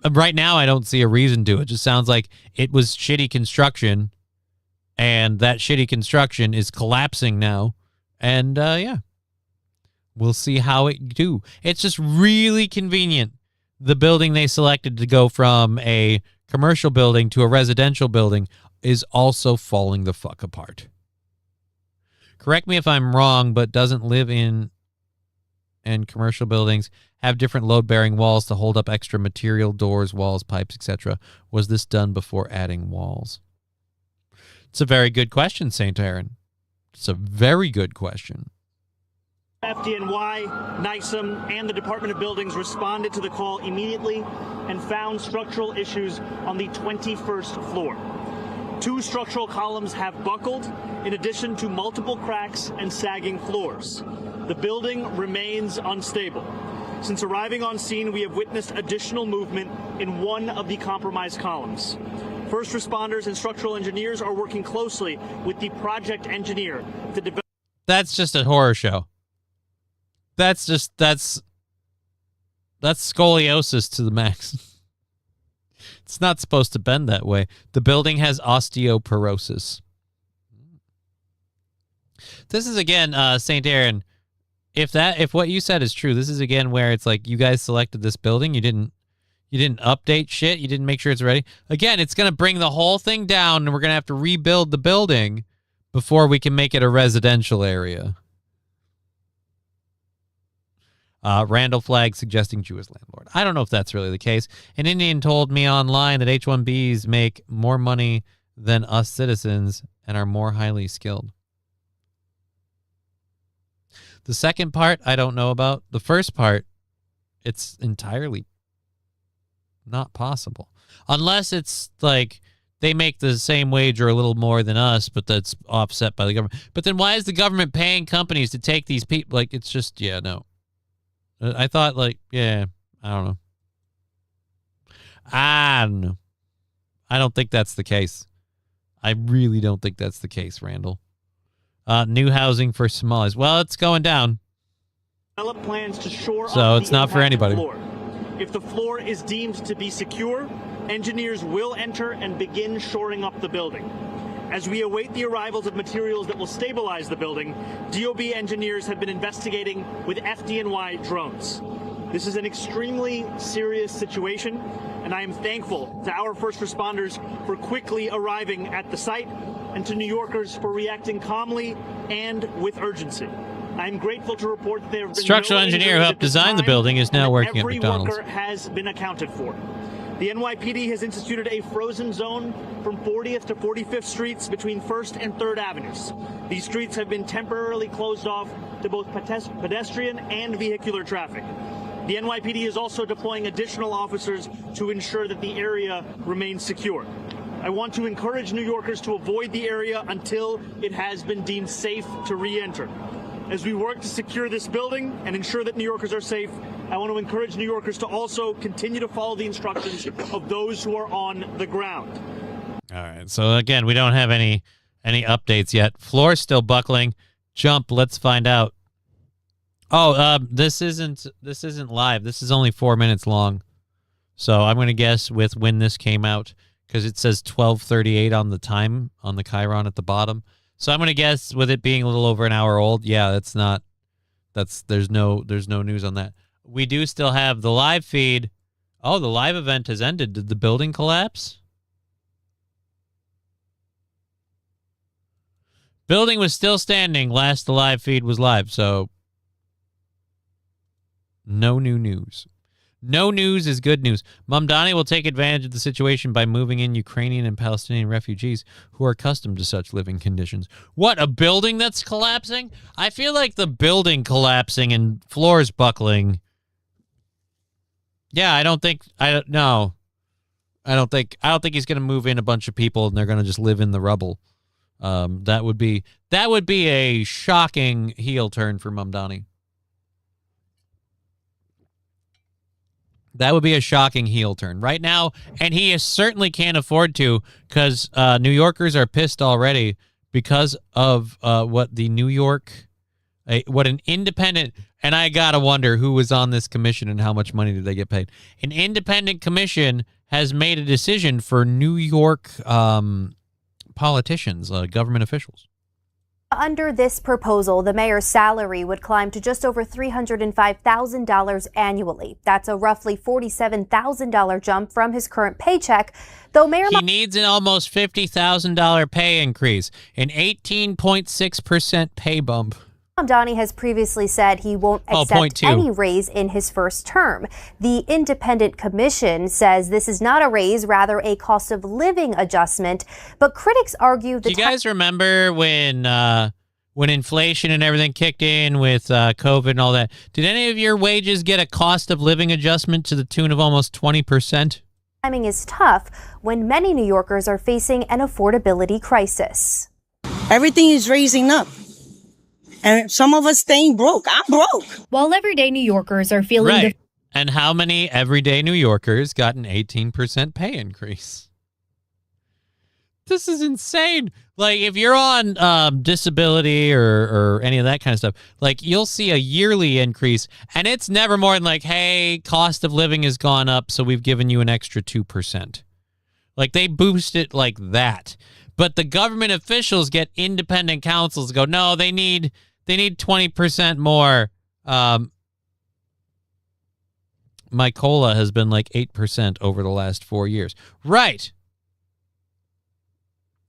Right now, I don't see a reason to. It just sounds like it was shitty construction, and that shitty construction is collapsing now. And, yeah. We'll see how it do. It's just really convenient. The building they selected to go from a commercial building to a residential building is also falling the fuck apart. Correct me if I'm wrong, but doesn't live in and commercial buildings have different load-bearing walls to hold up extra material, doors, walls, pipes, etc. Was this done before adding walls? It's a very good question, St. Aaron. It's a very good question. FDNY, NYSEM, and the Department of Buildings responded to the call immediately and found structural issues on the 21st floor. 2 structural columns have buckled, in addition to multiple cracks and sagging floors. The building remains unstable. Since arriving on scene, we have witnessed additional movement in one of the compromised columns. First responders and structural engineers are working closely with the project engineer to develop. That's just a horror show. That's scoliosis to the max. It's not supposed to bend that way. The building has osteoporosis. This is again, St. Aaron. If what you said is true, this is again where it's like you guys selected this building, you didn't update shit, you didn't make sure it's ready. Again, it's gonna bring the whole thing down, and we're gonna have to rebuild the building before we can make it a residential area. Randall Flagg suggesting Jewish landlord. I don't know if that's really the case. An Indian told me online that H-1Bs make more money than us citizens and are more highly skilled. The second part, I don't know about. The first part, it's entirely not possible. Unless it's like they make the same wage or a little more than us, but that's offset by the government. But then why is the government paying companies to take these people? Like, it's just, yeah, no. I thought, like, yeah, I don't know. I don't know. I don't think that's the case. I really don't think that's the case, Randall. New housing for Somalis. Well, it's going down. Develop plans to shore so up it's not for anybody. Floor. If the floor is deemed to be secure, engineers will enter and begin shoring up the building. As we await the arrivals of materials that will stabilize the building, DOB engineers have been investigating with FDNY drones. This is an extremely serious situation, and I am thankful to our first responders for quickly arriving at the site and to New Yorkers for reacting calmly and with urgency. I am grateful to report that there have been structural no engineer who helped design the building is now working at McDonald's. Every worker has been accounted for. The NYPD has instituted a frozen zone from 40th to 45th Streets between 1st and 3rd Avenues. These streets have been temporarily closed off to both pedestrian and vehicular traffic. The NYPD is also deploying additional officers to ensure that the area remains secure. I want to encourage New Yorkers to avoid the area until it has been deemed safe to re-enter. As we work to secure this building and ensure that New Yorkers are safe, I want to encourage New Yorkers to also continue to follow the instructions of those who are on the ground. All right. So, again, we don't have any any updates yet. Floor's still buckling. Jump. Let's find out. Oh, this isn't live. This is only 4 minutes long. So I'm going to guess with when this came out, because it says 12:38 on the time on the Chiron at the bottom. So I'm going to guess with it being a little over an hour old. Yeah, there's no news on that. We do still have the live feed. Oh, the live event has ended. Did the building collapse? Building was still standing last the live feed was live, so no new news. No news is good news. Mamdani will take advantage of the situation by moving in Ukrainian and Palestinian refugees who are accustomed to such living conditions. What, a building that's collapsing? I feel like the building collapsing and floors buckling. Yeah, I don't think he's going to move in a bunch of people and they're going to just live in the rubble. That would be a shocking heel turn for Mamdani. That would be a shocking heel turn right now, and he certainly can't afford to, because New Yorkers are pissed already because of what an independent, and I gotta wonder who was on this commission and how much money did they get paid. An independent commission has made a decision for New York politicians, government officials. Under this proposal, the mayor's salary would climb to just over $305,000 annually. That's a roughly $47,000 jump from his current paycheck, though he needs an almost $50,000 pay increase, an 18.6% pay bump. Mamdani has previously said he won't accept any raise in his first term. The independent commission says this is not a raise, rather a cost of living adjustment. But critics argue that. Do you guys remember when inflation and everything kicked in with COVID and all that? Did any of your wages get a cost of living adjustment to the tune of almost 20%? Timing is tough when many New Yorkers are facing an affordability crisis. Everything is raising up. And some of us staying broke. I'm broke. While everyday New Yorkers are feeling right. And how many everyday New Yorkers got an 18% pay increase? This is insane. Like, if you're on disability or any of that kind of stuff, like, you'll see a yearly increase, and it's never more than like, hey, cost of living has gone up, so we've given you an extra 2%. Like, they boost it like that. But the government officials get independent counsels to go, no, they need 20% more. My COLA has been like 8% over the last 4 years. Right.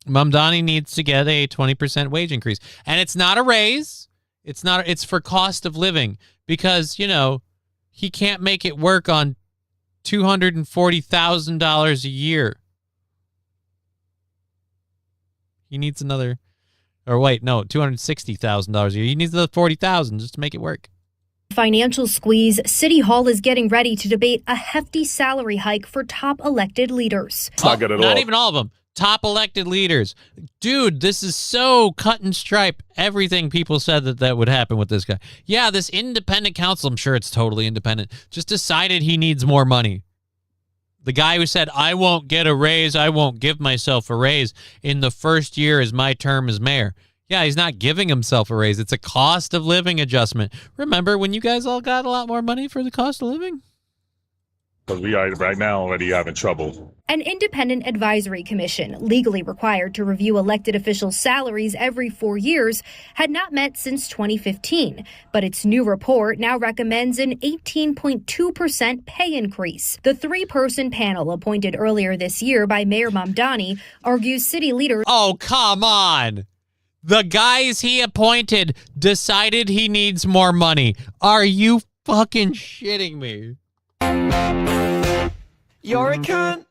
Mamdani needs to get a 20% wage increase. And it's not a raise. It's for cost of living, because, he can't make it work on $240,000 a year. He needs $260,000 a year. He needs the $40,000 just to make it work. Financial squeeze, City Hall is getting ready to debate a hefty salary hike for top elected leaders. It's not good at all. Not even all of them. Top elected leaders. Dude, this is so cut and stripe. Everything people said that would happen with this guy. Yeah, this independent counsel, I'm sure it's totally independent, just decided he needs more money. The guy who said, I won't get a raise, I won't give myself a raise in the first year as my term as mayor. Yeah, he's not giving himself a raise. It's a cost of living adjustment. Remember when you guys all got a lot more money for the cost of living? Because we are right now already having trouble. An independent advisory commission, legally required to review elected officials' salaries every 4 years, had not met since 2015. But its new report now recommends an 18.2% pay increase. The three-person panel appointed earlier this year by Mayor Mamdani argues city leaders... Oh, come on! The guys he appointed decided he needs more money. Are you fucking shitting me? You're a cunt.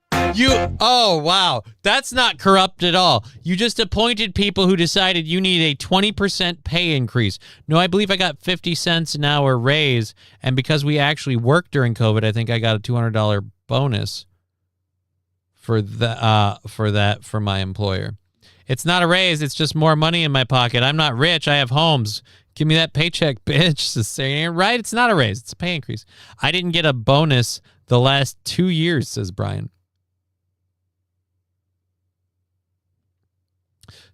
Oh, wow. That's not corrupt at all. You just appointed people who decided you need a 20% pay increase. No, I believe I got 50 cents an hour raise. And because we actually worked during COVID, I think I got a $200 bonus for my employer. It's not a raise. It's just more money in my pocket. I'm not rich. I have homes. Give me that paycheck, bitch. Just saying, right? It's not a raise. It's a pay increase. I didn't get a bonus the last 2 years, says Brian.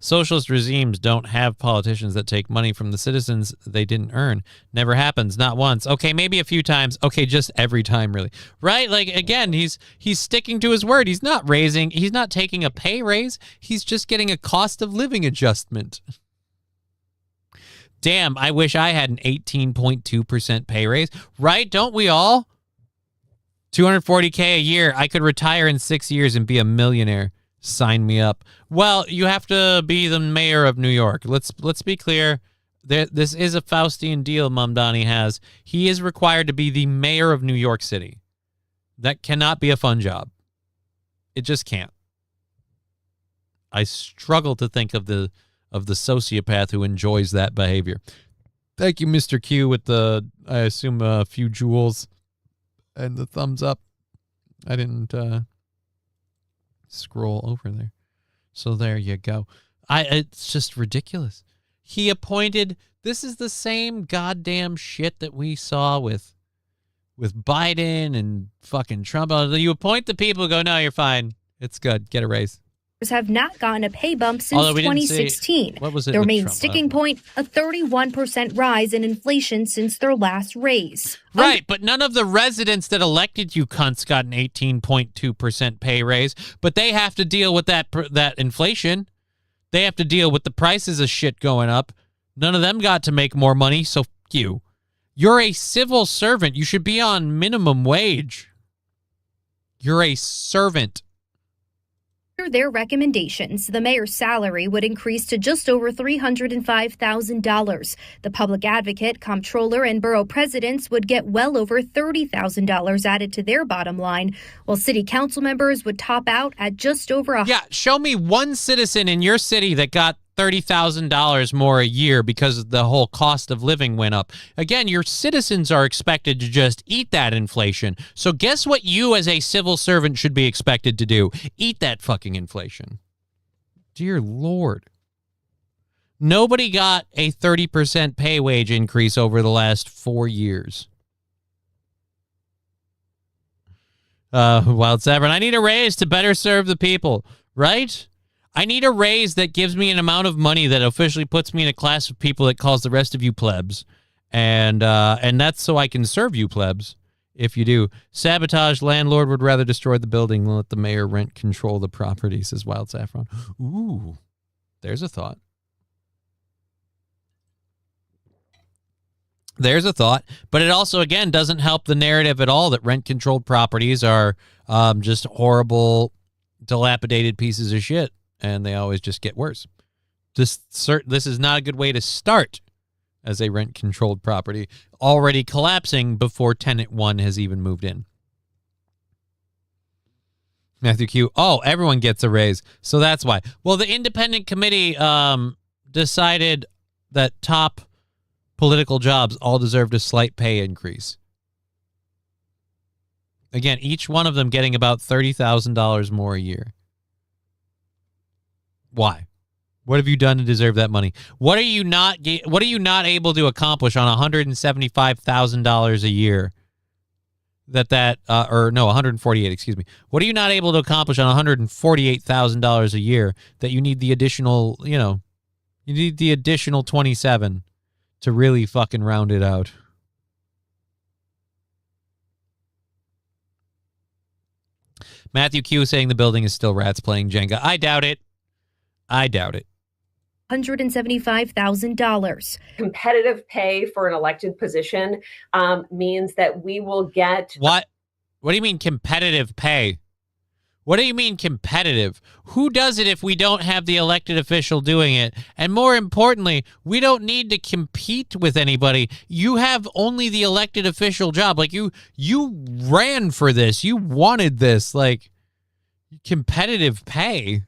Socialist regimes don't have politicians that take money from the citizens they didn't earn. Never happens, not once. Okay, maybe a few times. Okay, just every time, really. Right? Like, again, he's sticking to his word. He's not taking a pay raise. He's just getting a cost of living adjustment. Damn, I wish I had an 18.2% pay raise. Right? Don't we all? $240K a year. I could retire in 6 years and be a millionaire. Sign me up. Well, you have to be the mayor of New York. Let's be clear. This is a Faustian deal Mamdani has. He is required to be the mayor of New York City. That cannot be a fun job. It just can't. I struggle to think of the sociopath who enjoys that behavior. Thank you, Mr. Q, with the, I assume, a few jewels and the thumbs up. I didn't scroll over there. So there you go. It's just ridiculous. He appointed, this is the same goddamn shit that we saw with Biden and fucking Trump. You appoint the people who go, no, you're fine. It's good. Get a raise. Have not gotten a pay bump since 2016. What was it? Their main sticking point, a 31% rise in inflation since their last raise. Right, but none of the residents that elected you cunts got an 18.2% pay raise, but they have to deal with that inflation. They have to deal with the prices of shit going up. None of them got to make more money, so f*** you. You're a civil servant. You should be on minimum wage. You're a servant. Under their recommendations, the mayor's salary would increase to just over $305,000. The public advocate, comptroller, and borough presidents would get well over $30,000 added to their bottom line, while city council members would top out at just over Yeah, show me one citizen in your city that got $30,000 more a year because the whole cost of living went up. Again, your citizens are expected to just eat that inflation. So guess what you as a civil servant should be expected to do? Eat that fucking inflation. Dear Lord. Nobody got a 30% pay wage increase over the last 4 years. Wild Severn, I need a raise to better serve the people, right? I need a raise that gives me an amount of money that officially puts me in a class of people that calls the rest of you plebs. And that's so I can serve you plebs. If you do. Sabotage landlord would rather destroy the building than let the mayor rent control the property, says Wild Saffron. Ooh, there's a thought. There's a thought. But it also, again, doesn't help the narrative at all that rent-controlled properties are just horrible, dilapidated pieces of shit. And they always just get worse. This is not a good way to start as a rent-controlled property, already collapsing before tenant one has even moved in. Matthew Q. Oh, everyone gets a raise, so that's why. Well, the independent committee decided that top political jobs all deserved a slight pay increase. Again, each one of them getting about $30,000 more a year. Why? What have you done to deserve that money? What are you not able to accomplish on $175,000 a year? $148, excuse me. What are you not able to accomplish on $148,000 a year that you need the additional, you need the additional 27 to really fucking round it out? Matthew Q saying the building is still rats playing Jenga. I doubt it. $175,000. Competitive pay for an elected position means that we will get... What? What do you mean competitive pay? What do you mean competitive? Who does it if we don't have the elected official doing it? And more importantly, we don't need to compete with anybody. You have only the elected official job. Like, you ran for this. You wanted this. Like, competitive pay.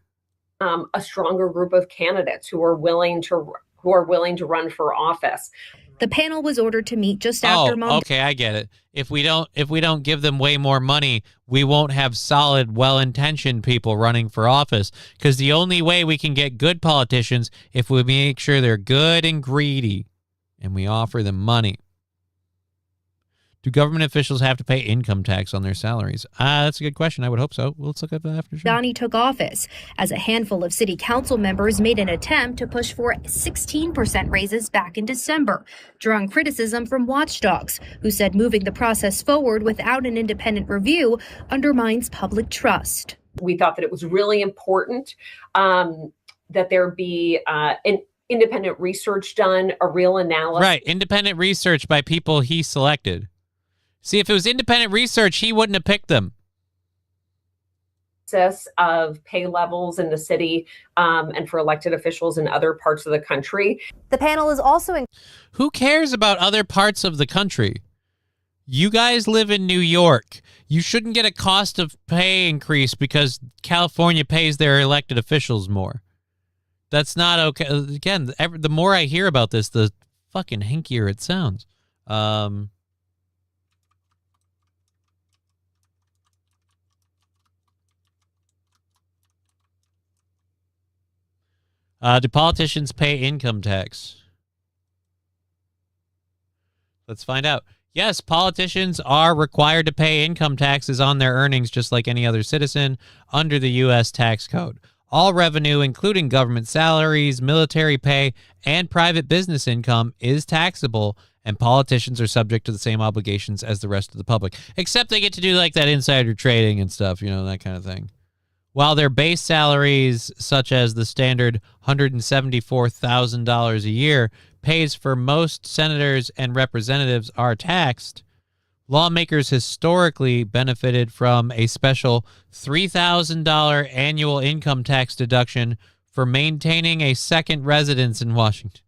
A stronger group of candidates who are willing to run for office. The panel was ordered to meet just after Monday. Okay, I get it. If we don't give them way more money, we won't have solid, well-intentioned people running for office. Because the only way we can get good politicians if we make sure they're good and greedy, and we offer them money. Do government officials have to pay income tax on their salaries? That's a good question. I would hope so. Well, let's look at that after. Donnie took office, as a handful of city council members made an attempt to push for 16% raises back in December, drawing criticism from watchdogs, who said moving the process forward without an independent review undermines public trust. We thought that it was really important that there be an independent research done, a real analysis. Right, independent research by people he selected. See, if it was independent research, he wouldn't have picked them. Of pay levels in the city and for elected officials in other parts of the country. The panel is also Who cares about other parts of the country? You guys live in New York. You shouldn't get a cost of pay increase because California pays their elected officials more. That's not okay. Again, the more I hear about this, the fucking hinkier it sounds. Do politicians pay income tax? Let's find out. Yes, politicians are required to pay income taxes on their earnings just like any other citizen under the U.S. tax code. All revenue, including government salaries, military pay, and private business income, is taxable, and politicians are subject to the same obligations as the rest of the public, except they get to do like that insider trading and stuff, you know, that kind of thing. While their base salaries, such as the standard $174,000 a year, pays for most senators and representatives are taxed, lawmakers historically benefited from a special $3,000 annual income tax deduction for maintaining a second residence in Washington.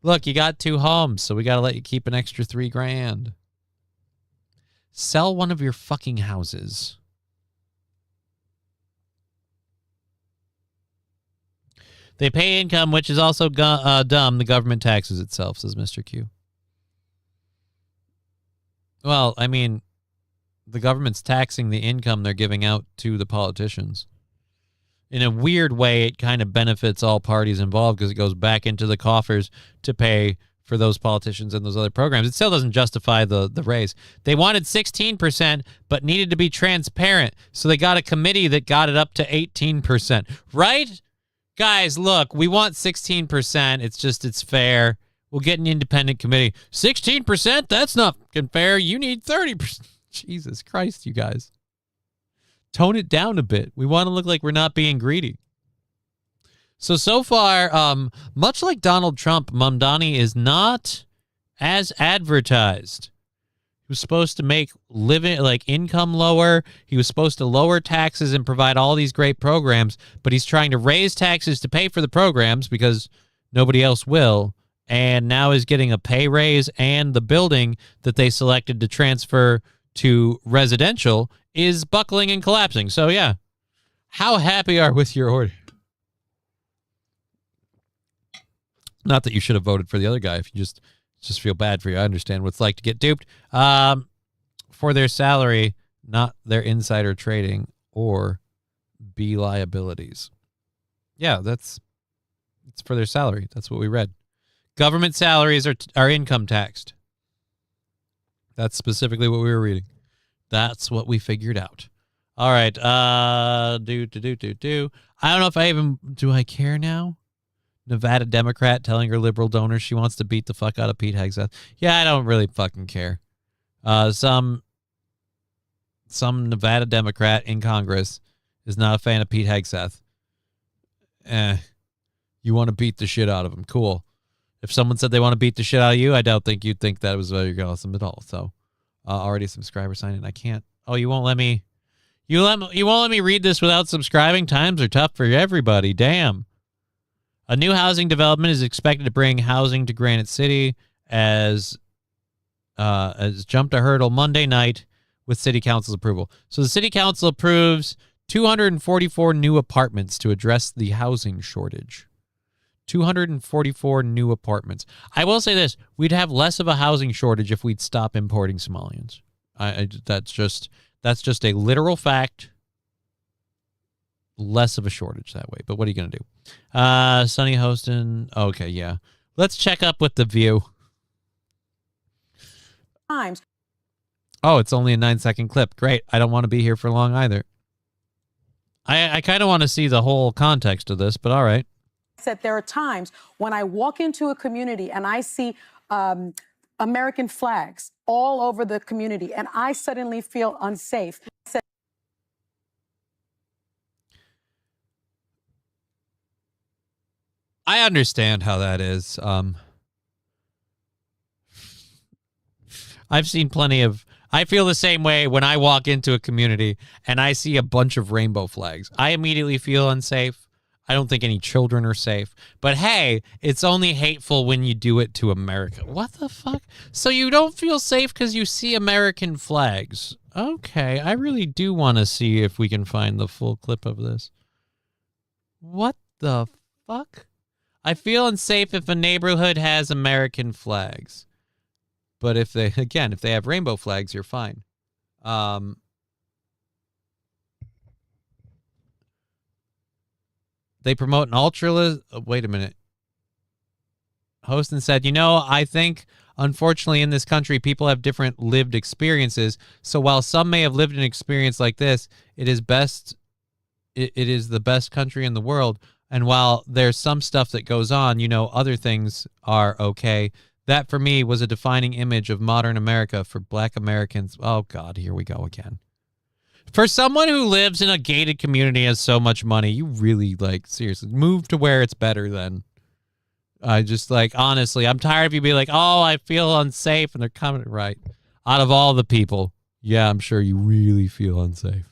Look, you got 2 homes, so we got to let you keep an extra $3,000. Sell one of your fucking houses. They pay income, which is also dumb. The government taxes itself, says Mr. Q. Well, I mean, the government's taxing the income they're giving out to the politicians. In a weird way, it kind of benefits all parties involved because it goes back into the coffers to pay for those politicians and those other programs. It still doesn't justify the raise. They wanted 16%, but needed to be transparent, so they got a committee that got it up to 18%. Right? Guys, look, we want 16%. It's fair. We'll get an independent committee. 16%? That's not fair. You need 30%. Jesus Christ, you guys. Tone it down a bit. We want to look like we're not being greedy. So far, much like Donald Trump, Mamdani is not as advertised. He was supposed to make income lower. He was supposed to lower taxes and provide all these great programs, but he's trying to raise taxes to pay for the programs because nobody else will, and now is getting a pay raise, and the building that they selected to transfer to residential is buckling and collapsing. So yeah, how happy are with your order? Not that you should have voted for the other guy if you just feel bad for you. I understand what it's like to get duped for their salary, not their insider trading or B liabilities. Yeah, it's for their salary. That's what we read. Government salaries are income taxed. That's specifically what we were reading. That's what we figured out. All right. I don't know if do I care now? Nevada Democrat telling her liberal donors she wants to beat the fuck out of Pete Hegseth. Yeah, I don't really fucking care. Some Nevada Democrat in Congress is not a fan of Pete Hegseth. You want to beat the shit out of him. Cool. If someone said they want to beat the shit out of you, I don't think you'd think that was very awesome at all. So, already a subscriber signed in. I can't. Oh, you won't let me. You won't let me read this without subscribing. Times are tough for everybody. Damn. A new housing development is expected to bring housing to Granite City as jumped a hurdle Monday night with City Council's approval. So the City Council approves 244 new apartments to address the housing shortage. 244 new apartments. I will say this: we'd have less of a housing shortage if we'd stop importing Somalians. That's just a literal fact. Less of a shortage that way. But what are you going to do? Sunny Hostin. Okay, yeah. Let's check up with The View. times. Oh, it's only a 9-second clip. Great. I don't want to be here for long either. I kind of want to see the whole context of this, but all right. That there are times when I walk into a community and I see American flags all over the community and I suddenly feel unsafe. I understand how that is. I've seen plenty of... I feel the same way when I walk into a community and I see a bunch of rainbow flags. I immediately feel unsafe. I don't think any children are safe. But hey, it's only hateful when you do it to America. What the fuck? So you don't feel safe because you see American flags. Okay, I really do want to see if we can find the full clip of this. What the fuck? I feel unsafe if a neighborhood has American flags. But if they have rainbow flags, you're fine. They promote an wait a minute. Hostin said, I think, unfortunately, in this country, people have different lived experiences. So while some may have lived an experience like this, it is the best country in the world. And while there's some stuff that goes on, other things are okay. That, for me, was a defining image of modern America for Black Americans. Oh, God, here we go again. For someone who lives in a gated community and has so much money, you really, seriously, move to where it's better then. I just, honestly, I'm tired of you being like, oh, I feel unsafe, and they're coming right. Out of all the people, yeah, I'm sure you really feel unsafe.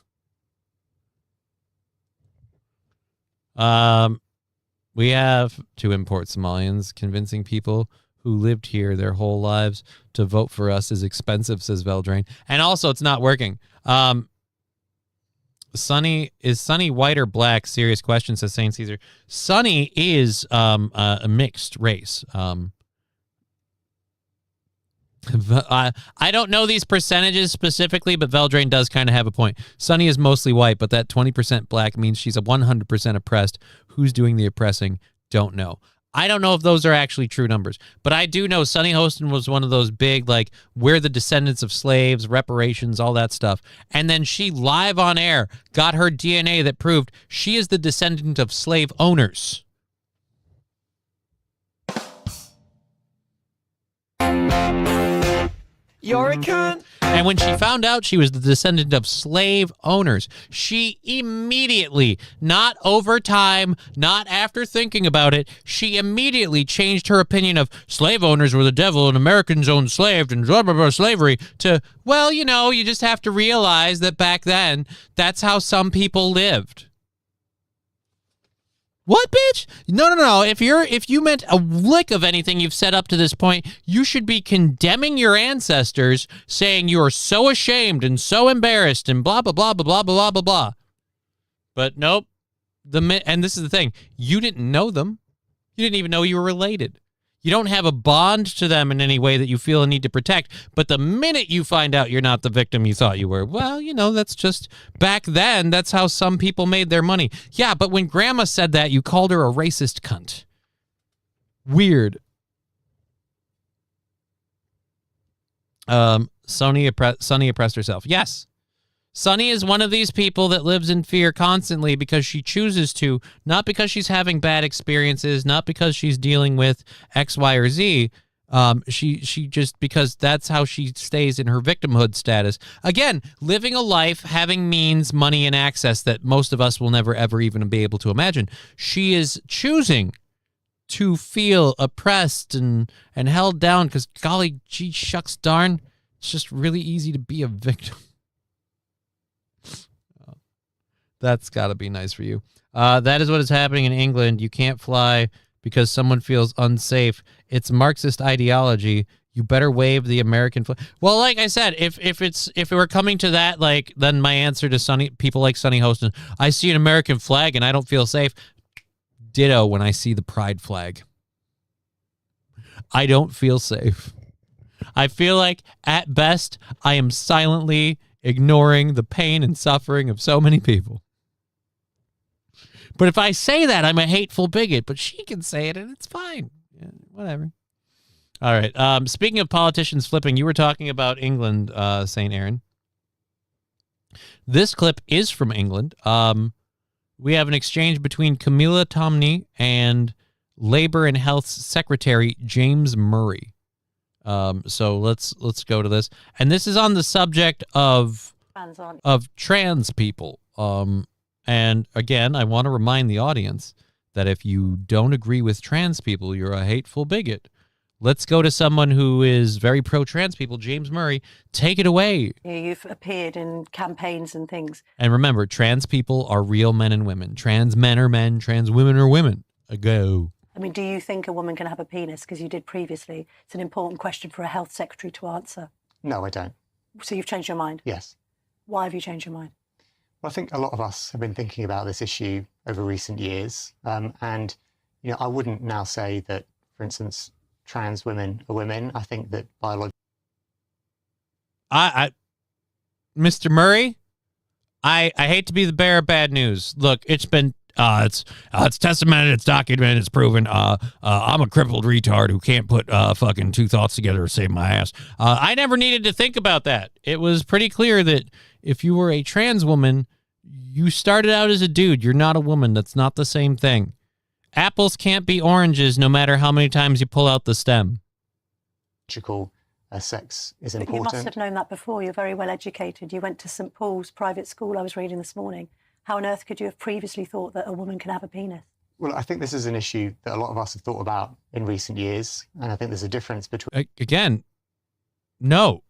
We have to import Somalians. Convincing people who lived here their whole lives to vote for us is expensive, says Veldrain. And also, it's not working. Is Sunny white or black? Serious question, says Saint Caesar. Sunny is a mixed race. I don't know these percentages specifically, but Veldrain does kind of have a point. Sunny is mostly white, but that 20% black means she's a 100% oppressed. Who's doing the oppressing? Don't know. I don't know if those are actually true numbers, but I do know Sunny Hostin was one of those big, we're the descendants of slaves, reparations, all that stuff. And then she live on air got her DNA that proved she is the descendant of slave owners. You're a cunt. And when she found out she was the descendant of slave owners, she immediately, not over time, not after thinking about it, she immediately changed her opinion of slave owners were the devil and Americans owned slaves and blah, blah, blah, slavery to, well, you just have to realize that back then, that's how some people lived. What, bitch? No. If you meant a lick of anything you've said up to this point, you should be condemning your ancestors, saying you are so ashamed and so embarrassed and blah, blah, blah, blah, blah, blah, blah, blah. But nope. And this is the thing. You didn't know them. You didn't even know you were related. You don't have a bond to them in any way that you feel a need to protect. But the minute you find out you're not the victim you thought you were, well, that's just back then. That's how some people made their money. Yeah, but when Grandma said that, you called her a racist cunt. Weird. Sunny oppressed herself. Yes. Sunny is one of these people that lives in fear constantly because she chooses to, not because she's having bad experiences, not because she's dealing with X, Y, or Z. She just, because that's how she stays in her victimhood status. Again, living a life, having means, money, and access that most of us will never, ever even be able to imagine. She is choosing to feel oppressed and held down because, golly, gee, shucks, darn, it's just really easy to be a victim. That's got to be nice for you. That is what is happening in England. You can't fly because someone feels unsafe. It's Marxist ideology. You better wave the American flag. Well, like I said, if it were coming to that, then my answer to people like Sunny Hostin, I see an American flag and I don't feel safe. Ditto when I see the pride flag. I don't feel safe. I feel like, at best, I am silently ignoring the pain and suffering of so many people. But if I say that, I'm a hateful bigot. But she can say it, and it's fine. Yeah, whatever. All right. Speaking of politicians flipping, you were talking about England, St. Aaron. This clip is from England. We have an exchange between Camilla Tominey and Labor and Health Secretary James Murray. So let's go to this. And this is on the subject of trans people. And again, I want to remind the audience that if you don't agree with trans people, you're a hateful bigot. Let's go to someone who is very pro-trans people, James Murray. Take it away. You've appeared in campaigns and things. And remember, trans people are real men and women. Trans men are men, trans women are women. Go. I mean, do you think a woman can have a penis? Because you did previously. It's an important question for a health secretary to answer. No, I don't. So you've changed your mind? Yes. Why have you changed your mind? Well, I think a lot of us have been thinking about this issue over recent years. And, you know, I wouldn't now say that, for instance, trans women are women. I think that biology. Mr. Murray, I hate to be the bearer of bad news. Look, it's been it's testamented, it's documented, it's proven. I'm a crippled retard who can't put fucking two thoughts together to save my ass. I never needed to think about that. It was pretty clear that if you were a trans woman, you started out as a dude. You're not a woman. That's not the same thing. Apples can't be oranges no matter how many times you pull out the stem. Sex is But important. you must have known that before. You're very well educated. You went to St. Paul's private school, I was reading this morning. How on earth could you have previously thought that a woman can have a penis? Well, I think this is an issue that a lot of us have thought about in recent years. And I think there's a difference between... Again, no.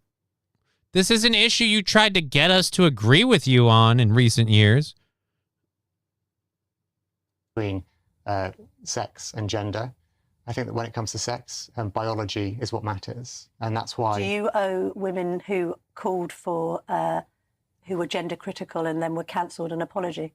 This is an issue you tried to get us to agree with you on in recent years. Between sex and gender. I think that when it comes to sex, biology is what matters. And that's why... Do you owe women who called for, who were gender critical and then were cancelled an apology?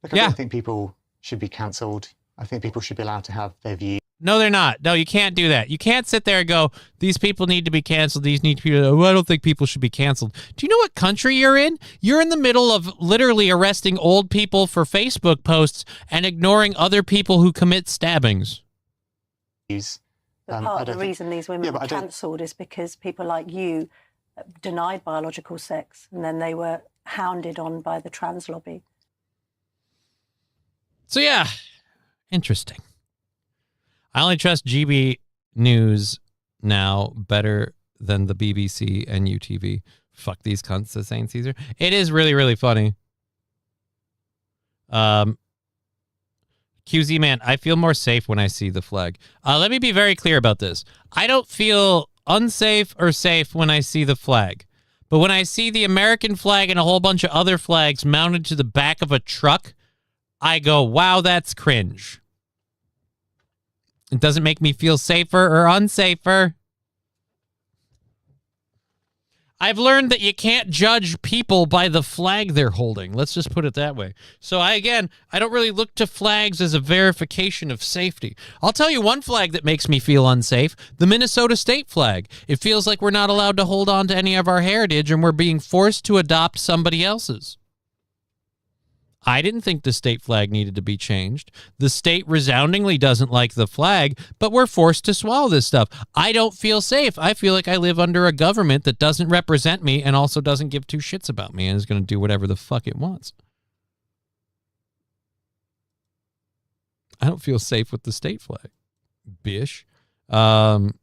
Look, I don't think people should be cancelled. I think people should be allowed to have their views. No, they're not. No, you can't do that. You can't sit there and go, these people need to be canceled. These need to be, oh, I don't think people should be canceled. Do you know what country you're in? You're in the middle of literally arresting old people for Facebook posts and ignoring other people who commit stabbings. But part of the reason these women were cancelled is because people like you denied biological sex and then they were hounded on by the trans lobby. So, yeah, interesting. I only trust GB News now better than the BBC and UTV. Fuck these cunts, the St. Caesar. It is really, really funny. QZ man, I feel more safe when I see the flag. Let me be very clear about this. I don't feel unsafe or safe when I see the flag. But when I see the American flag and a whole bunch of other flags mounted to the back of a truck, I go, wow, that's cringe. It doesn't make me feel safer or unsafer. I've learned that you can't judge people by the flag they're holding. Let's just put it that way. So I don't really look to flags as a verification of safety. I'll tell you one flag that makes me feel unsafe, the Minnesota state flag. It feels like we're not allowed to hold on to any of our heritage and we're being forced to adopt somebody else's. I didn't think the state flag needed to be changed. The state resoundingly doesn't like the flag, but we're forced to swallow this stuff. I don't feel safe. I feel like I live under a government that doesn't represent me and also doesn't give two shits about me and is going to do whatever the fuck it wants. I don't feel safe with the state flag. Bish. According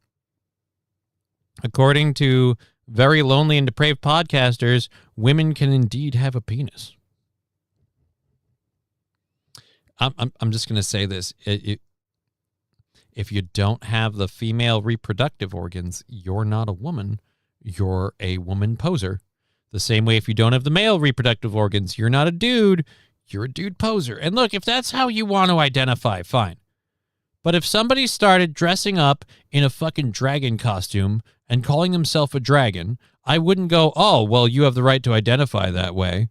to very lonely and depraved podcasters, women can indeed have a penis. I'm just going to say this. If you don't have the female reproductive organs, you're not a woman. You're a woman poser. The same way if you don't have the male reproductive organs, you're not a dude. You're a dude poser. And look, if that's how you want to identify, fine. But if somebody started dressing up in a fucking dragon costume and calling himself a dragon, I wouldn't go, oh, well, you have the right to identify that way.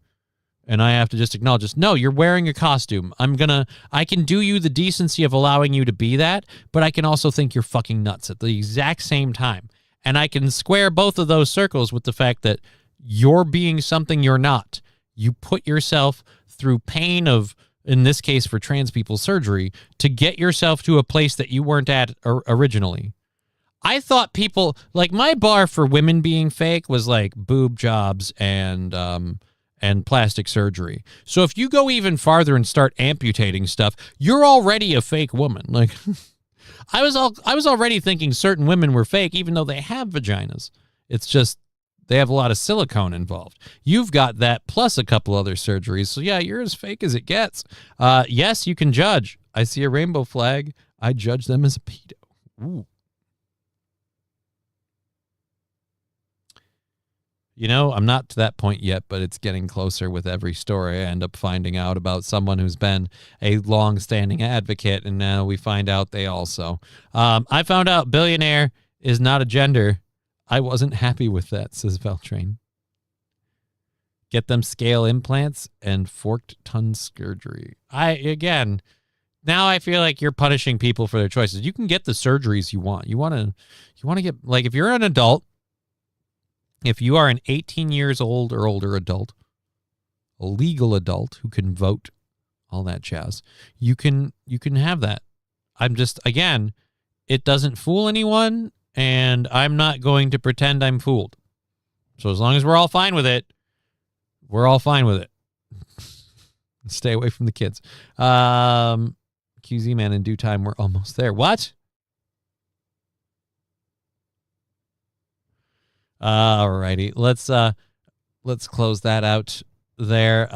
And I have to just acknowledge this. No, you're wearing a costume. I can do you the decency of allowing you to be that, but I can also think you're fucking nuts at the exact same time. And I can square both of those circles with the fact that you're being something you're not. You put yourself through pain of, in this case for trans people, surgery, to get yourself to a place that you weren't at originally. I thought people, like, my bar for women being fake was like boob jobs and plastic surgery. So if you go even farther and start amputating stuff, you're already a fake woman. Like, I was already thinking certain women were fake, even though they have vaginas. It's just they have a lot of silicone involved. You've got that plus a couple other surgeries. So yeah, you're as fake as it gets. Yes, you can judge. I see a rainbow flag. I judge them as a pedo. Ooh. You know, I'm not to that point yet, but it's getting closer with every story. I end up finding out about someone who's been a long-standing advocate, and now we find out they also. I found out billionaire is not a gender. I wasn't happy with that, says Beltrain. Get them scale implants and forked tongue surgery. Now I feel like you're punishing people for their choices. You can get the surgeries you want. You want to get, like, if you're an adult, if you are an 18 years old or older adult, a legal adult who can vote, all that jazz, you can have that. I'm just, again, it doesn't fool anyone, and I'm not going to pretend I'm fooled. So as long as we're all fine with it, we're all fine with it. Stay away from the kids. QZ man, in due time, we're almost there. What? Alrighty, let's close that out there.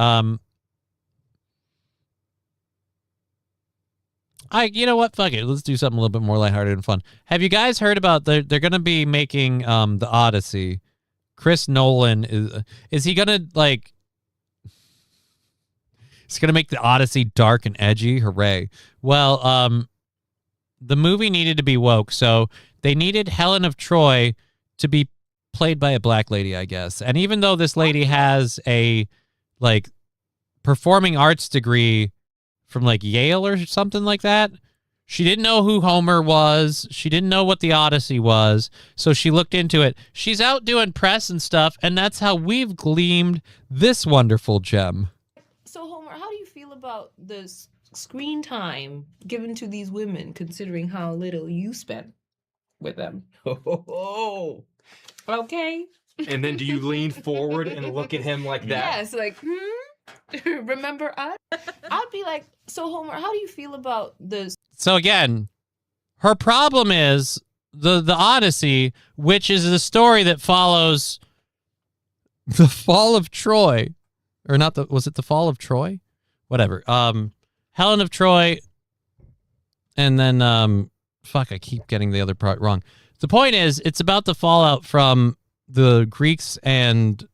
You know what? Fuck it. Let's do something a little bit more lighthearted and fun. Have you guys heard about they're going to be making the Odyssey? Chris Nolan is he going to like? He's going to make the Odyssey dark and edgy. Hooray! Well, the movie needed to be woke, so they needed Helen of Troy to be played by a black lady, I guess. And even though this lady has a like performing arts degree from like Yale or something like that, she didn't know who Homer was. She didn't know what the Odyssey was. So she looked into it. She's out doing press and stuff, and that's how we've gleaned this wonderful gem. So Homer, how do you feel about the screen time given to these women, considering how little you spend with them? Okay. And then do you lean forward and look at him like that? Yes, like, remember us? I'd be like, so Homer, how do you feel about this? So again, her problem is the Odyssey, which is the story that follows the fall of Troy. Or not was it the fall of Troy? Whatever. Helen of Troy. And then, I keep getting the other part wrong. The point is, it's about the fallout from the Greeks and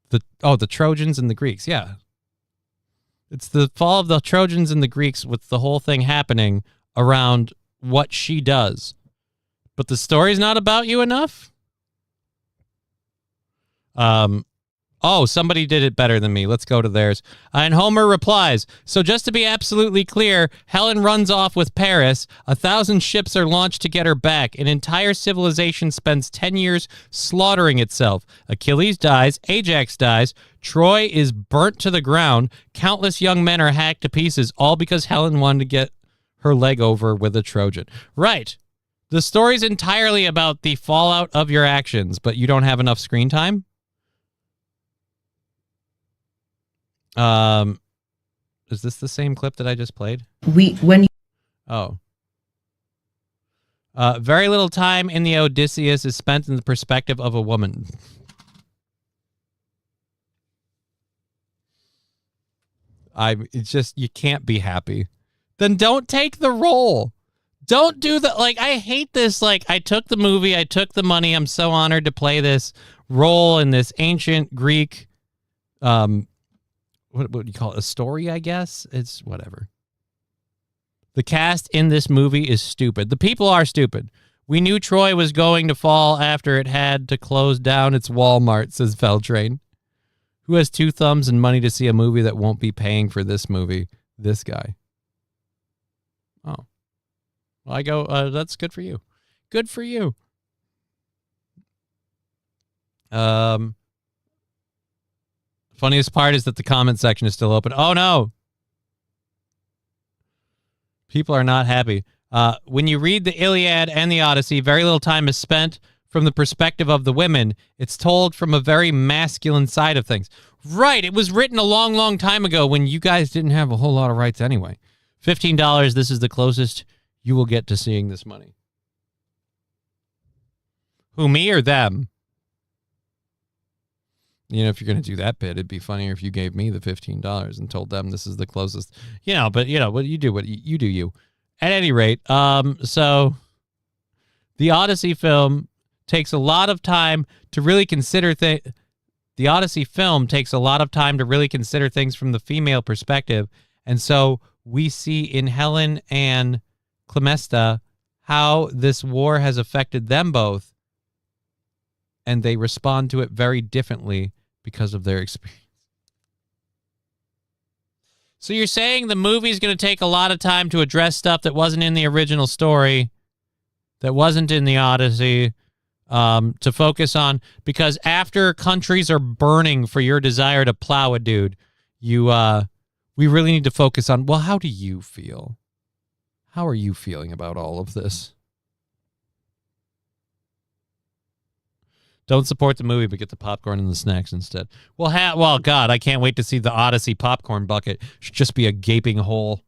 the Trojans and the Greeks. Yeah. It's the fall of the Trojans and the Greeks with the whole thing happening around what she does. But the story's not about you enough? Somebody did it better than me. Let's go to theirs. And Homer replies, so just to be absolutely clear, Helen runs off with Paris. 1,000 ships are launched to get her back. An entire civilization spends 10 years slaughtering itself. Achilles dies. Ajax dies. Troy is burnt to the ground. Countless young men are hacked to pieces, all because Helen wanted to get her leg over with a Trojan. Right. The story's entirely about the fallout of your actions, but you don't have enough screen time? Is this the same clip that I just played? Very little time in the Odysseus is spent in the perspective of a woman. It's just, you can't be happy. Then don't take the role. Don't do that. Like, I hate this. Like, I took the movie, I took the money. I'm so honored to play this role in this ancient Greek, what do you call it? A story, I guess? It's whatever. The cast in this movie is stupid. The people are stupid. We knew Troy was going to fall after it had to close down its Walmart, says Feltrain. Who has 2 thumbs and money to see a movie that won't be paying for this movie? This guy. Oh. Well, I go, that's good for you. Good for you. Funniest part is that the comment section is still open. Oh, no. People are not happy. When you read the Iliad and the Odyssey, very little time is spent from the perspective of the women. It's told from a very masculine side of things. Right, it was written a long, long time ago when you guys didn't have a whole lot of rights anyway. $15, this is the closest you will get to seeing this money. Who, me or them? You know, if you're going to do that bit, it'd be funnier if you gave me the $15 and told them this is the closest. But what you do, what you do you. At any rate, so the Odyssey film takes a lot of time to really consider things. The Odyssey film takes a lot of time to really consider things from the female perspective. And so we see in Helen and Clemesta how this war has affected them both. And they respond to it very differently because of their experience. So you're saying the movie's going to take a lot of time to address stuff that wasn't in the original story, that wasn't in the Odyssey, to focus on, because after countries are burning for your desire to plow a dude, we really need to focus on, well, how do you feel? How are you feeling about all of this? Don't support the movie, but get the popcorn and the snacks instead. Well, God, I can't wait to see the Odyssey popcorn bucket. Should just be a gaping hole.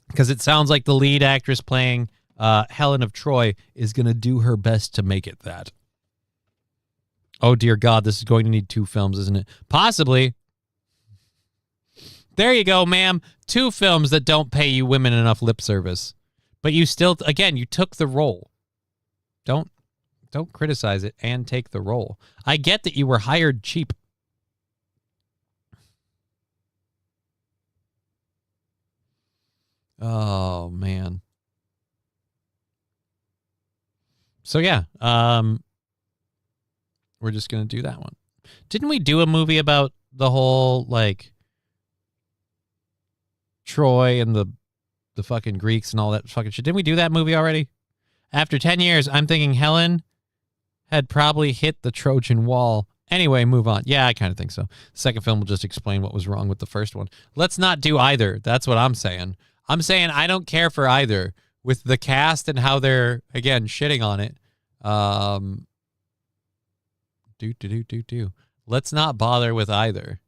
Because it sounds like the lead actress playing Helen of Troy is going to do her best to make it that. Oh, dear God, this is going to need 2 films, isn't it? Possibly. There you go, ma'am. 2 films that don't pay you women enough lip service. But you still, again, you took the role. Don't criticize it and take the role. I get that you were hired cheap. Oh, man. So, yeah. We're just going to do that one. Didn't we do a movie about the whole, Troy and the fucking Greeks and all that fucking shit? Didn't we do that movie already? After 10 years, I'm thinking Helen had probably hit the Trojan wall. Anyway, move on. Yeah, I kind of think so. The second film will just explain what was wrong with the first one. Let's not do either. That's what I'm saying. I'm saying I don't care for either. With the cast and how they're, again, shitting on it. Let's not bother with either.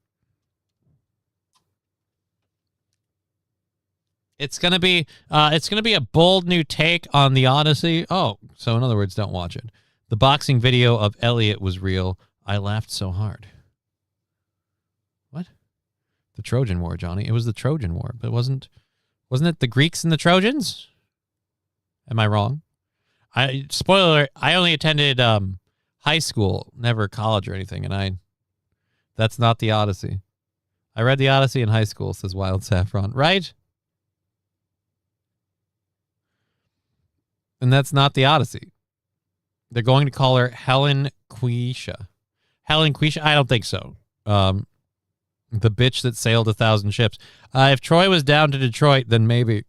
It's gonna be a bold new take on the Odyssey. Oh, so in other words, don't watch it. The boxing video of Elliot was real. I laughed so hard. What? The Trojan War, Johnny. It was the Trojan War, but wasn't it the Greeks and the Trojans? Am I wrong? Spoiler, I only attended high school, never college or anything, and that's not the Odyssey. I read the Odyssey in high school, says Wild Saffron. Right? And that's not the Odyssey. They're going to call her Helen Quisha. Helen Quisha? I don't think so. The bitch that sailed 1,000 ships. If Troy was down to Detroit, then maybe.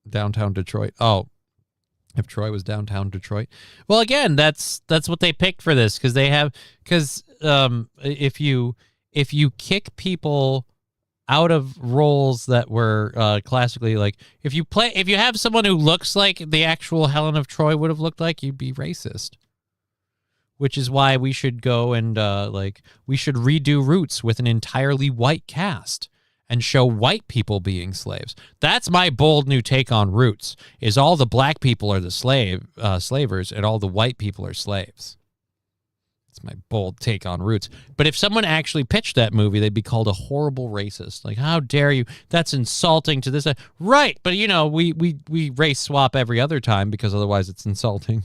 Downtown Detroit. Oh, if Troy was downtown Detroit. Well, again, that's what they picked for this, because if you kick people out of roles that were classically, like, if you have someone who looks like the actual Helen of Troy would have looked like, you'd be racist. Which is why we should go and we should redo Roots with an entirely white cast and show white people being slaves. That's my bold new take on Roots, is all the black people are the slavers and all the white people are slaves. That's my bold take on Roots. But if someone actually pitched that movie, they'd be called a horrible racist. Like, how dare you? That's insulting to this. Right, but we race swap every other time because otherwise it's insulting.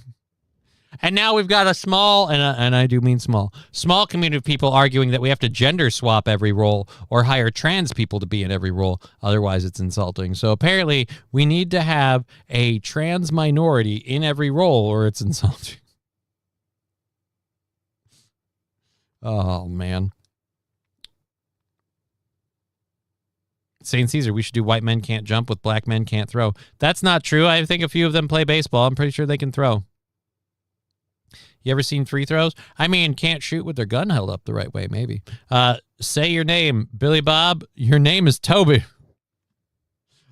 And now we've got a small, and I do mean small community of people arguing that we have to gender swap every role or hire trans people to be in every role. Otherwise, it's insulting. So apparently, we need to have a trans minority in every role or it's insulting. Oh, man. St. Caesar, we should do white men can't jump with black men can't throw. That's not true. I think a few of them play baseball. I'm pretty sure they can throw. You ever seen free throws? I mean, can't shoot with their gun held up the right way, maybe. Say your name, Billy Bob. Your name is Toby.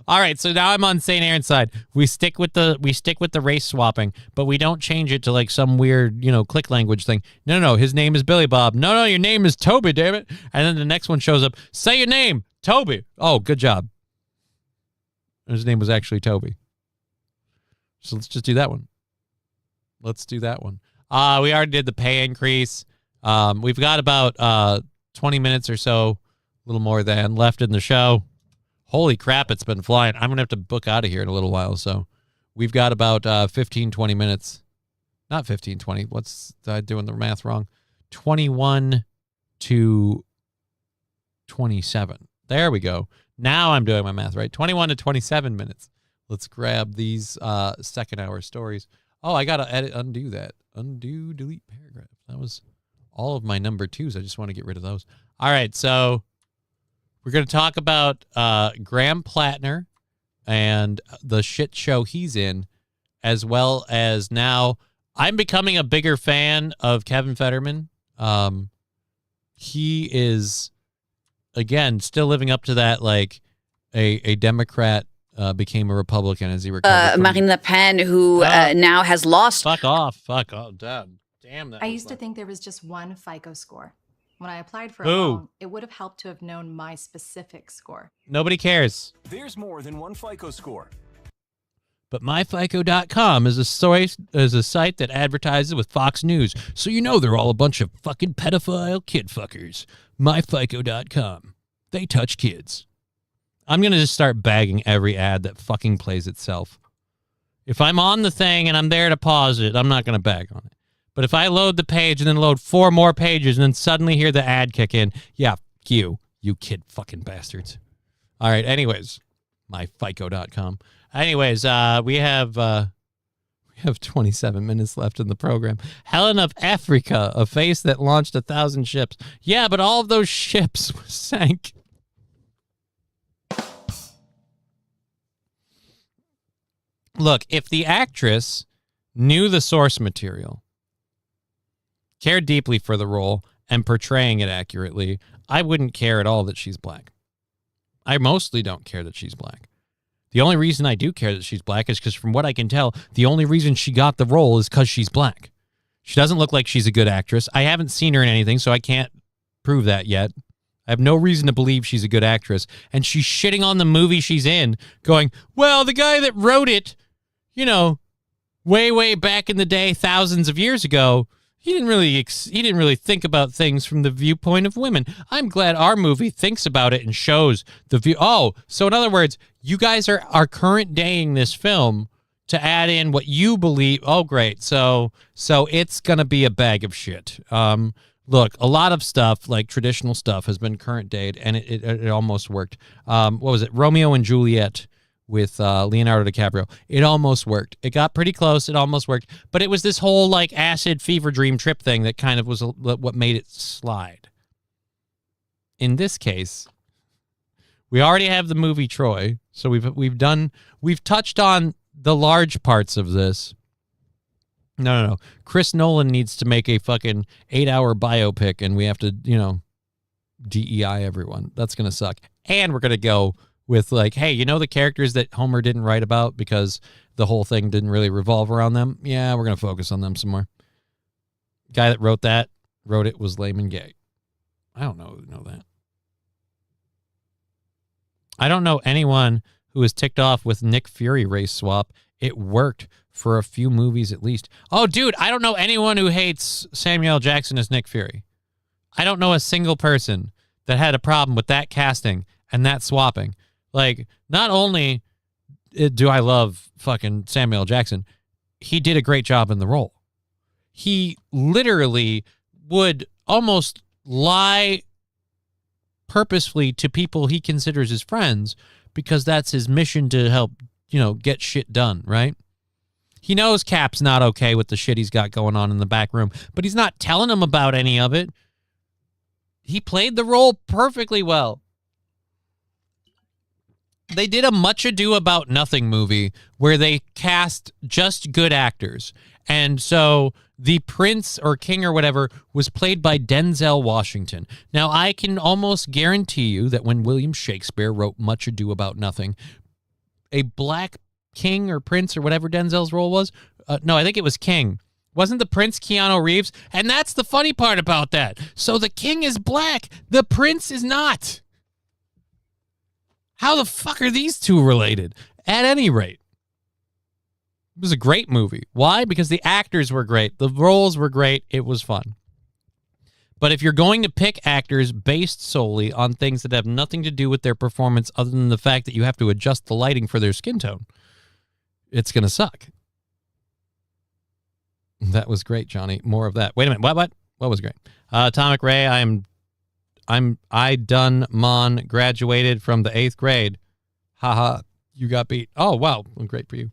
All right, so now I'm on St. Aaron's side. We stick with the race swapping, but we don't change it to like some weird, click language thing. No, his name is Billy Bob. No, your name is Toby, damn it. And then the next one shows up. Say your name, Toby. Oh, good job. His name was actually Toby. So let's just do that one. Let's do that one. We already did the pay increase. We've got about 20 minutes or so, a little more than, left in the show. Holy crap, it's been flying. I'm going to have to book out of here in a little while. So we've got about 15, 20 minutes. Not 15, 20. What's I doing the math wrong? 21 to 27. There we go. Now I'm doing my math right. 21 to 27 minutes. Let's grab these second hour stories. Oh, I got to undo that. Undo, delete paragraph. That was all of my number 2s. I just want to get rid of those. All right, so we're going to talk about Graham Plattner and the shit show he's in, as well as now I'm becoming a bigger fan of Kevin Fetterman. He is, again, still living up to that, like a Democrat became a Republican as he recovered from... Marine Le Pen, who now has lost... Fuck off. Damn that. I used to think there was just one FICO score. When I applied for a Ooh. loan, it would have helped to have known my specific score. Nobody cares. There's more than one FICO score. But myfico.com is a site that advertises with Fox News, so you know they're all a bunch of fucking pedophile kid fuckers. Myfico.com. They touch kids. I'm going to just start bagging every ad that fucking plays itself. If I'm on the thing and I'm there to pause it, I'm not going to bag on it. But if I load the page and then load 4 more pages and then suddenly hear the ad kick in, yeah, you kid fucking bastards. All right, anyways, myfico.com. Anyways, we have 27 minutes left in the program. Helen of Africa, a face that launched 1,000 ships. Yeah, but all of those ships sank. Look, if the actress knew the source material, cared deeply for the role, and portraying it accurately, I wouldn't care at all that she's black. I mostly don't care that she's black. The only reason I do care that she's black is because from what I can tell, the only reason she got the role is because she's black. She doesn't look like she's a good actress. I haven't seen her in anything, so I can't prove that yet. I have no reason to believe she's a good actress. And she's shitting on the movie she's in, going, well, the guy that wrote it, way back in the day, thousands of years ago, he didn't really think about things from the viewpoint of women. I'm glad our movie thinks about it and shows the view. Oh, so in other words, you guys are current daying this film to add in what you believe. Oh, great. So it's going to be a bag of shit. Look, a lot of stuff, like traditional stuff, has been current dayed, and it almost worked. What was it? Romeo and Juliet with Leonardo DiCaprio. It almost worked. It got pretty close. It almost worked. But it was this whole like acid fever dream trip thing that kind of was what made it slide. In this case, we already have the movie Troy. So we've touched on the large parts of this. No. Chris Nolan needs to make a fucking 8-hour biopic and we have to, DEI everyone. That's going to suck. And we're going to go with like, hey, the characters that Homer didn't write about because the whole thing didn't really revolve around them? Yeah, we're going to focus on them some more. Guy that wrote it was lame and gay. I don't know that. I don't know anyone who was ticked off with Nick Fury race swap. It worked for a few movies at least. Oh, dude, I don't know anyone who hates Samuel L. Jackson as Nick Fury. I don't know a single person that had a problem with that casting and that swapping. Like, not only do I love fucking Samuel L. Jackson, he did a great job in the role. He literally would almost lie purposefully to people he considers his friends because that's his mission to help, get shit done, right? He knows Cap's not okay with the shit he's got going on in the back room, but he's not telling him about any of it. He played the role perfectly well. They did a Much Ado About Nothing movie where they cast just good actors. And so the prince or king or whatever was played by Denzel Washington. Now, I can almost guarantee you that when William Shakespeare wrote Much Ado About Nothing, a black king or prince or whatever Denzel's role was. No, I think it was king. Wasn't the prince Keanu Reeves? And that's the funny part about that. So the king is black. The prince is not. How the fuck are these two related? At any rate, it was a great movie. Why? Because the actors were great. The roles were great. It was fun. But if you're going to pick actors based solely on things that have nothing to do with their performance other than the fact that you have to adjust the lighting for their skin tone, it's going to suck. That was great, Johnny. More of that. Wait a minute. What was great? Atomic Ray, I done Mon, graduated from the 8th grade. Haha, you got beat. Oh, wow. Well, great for you.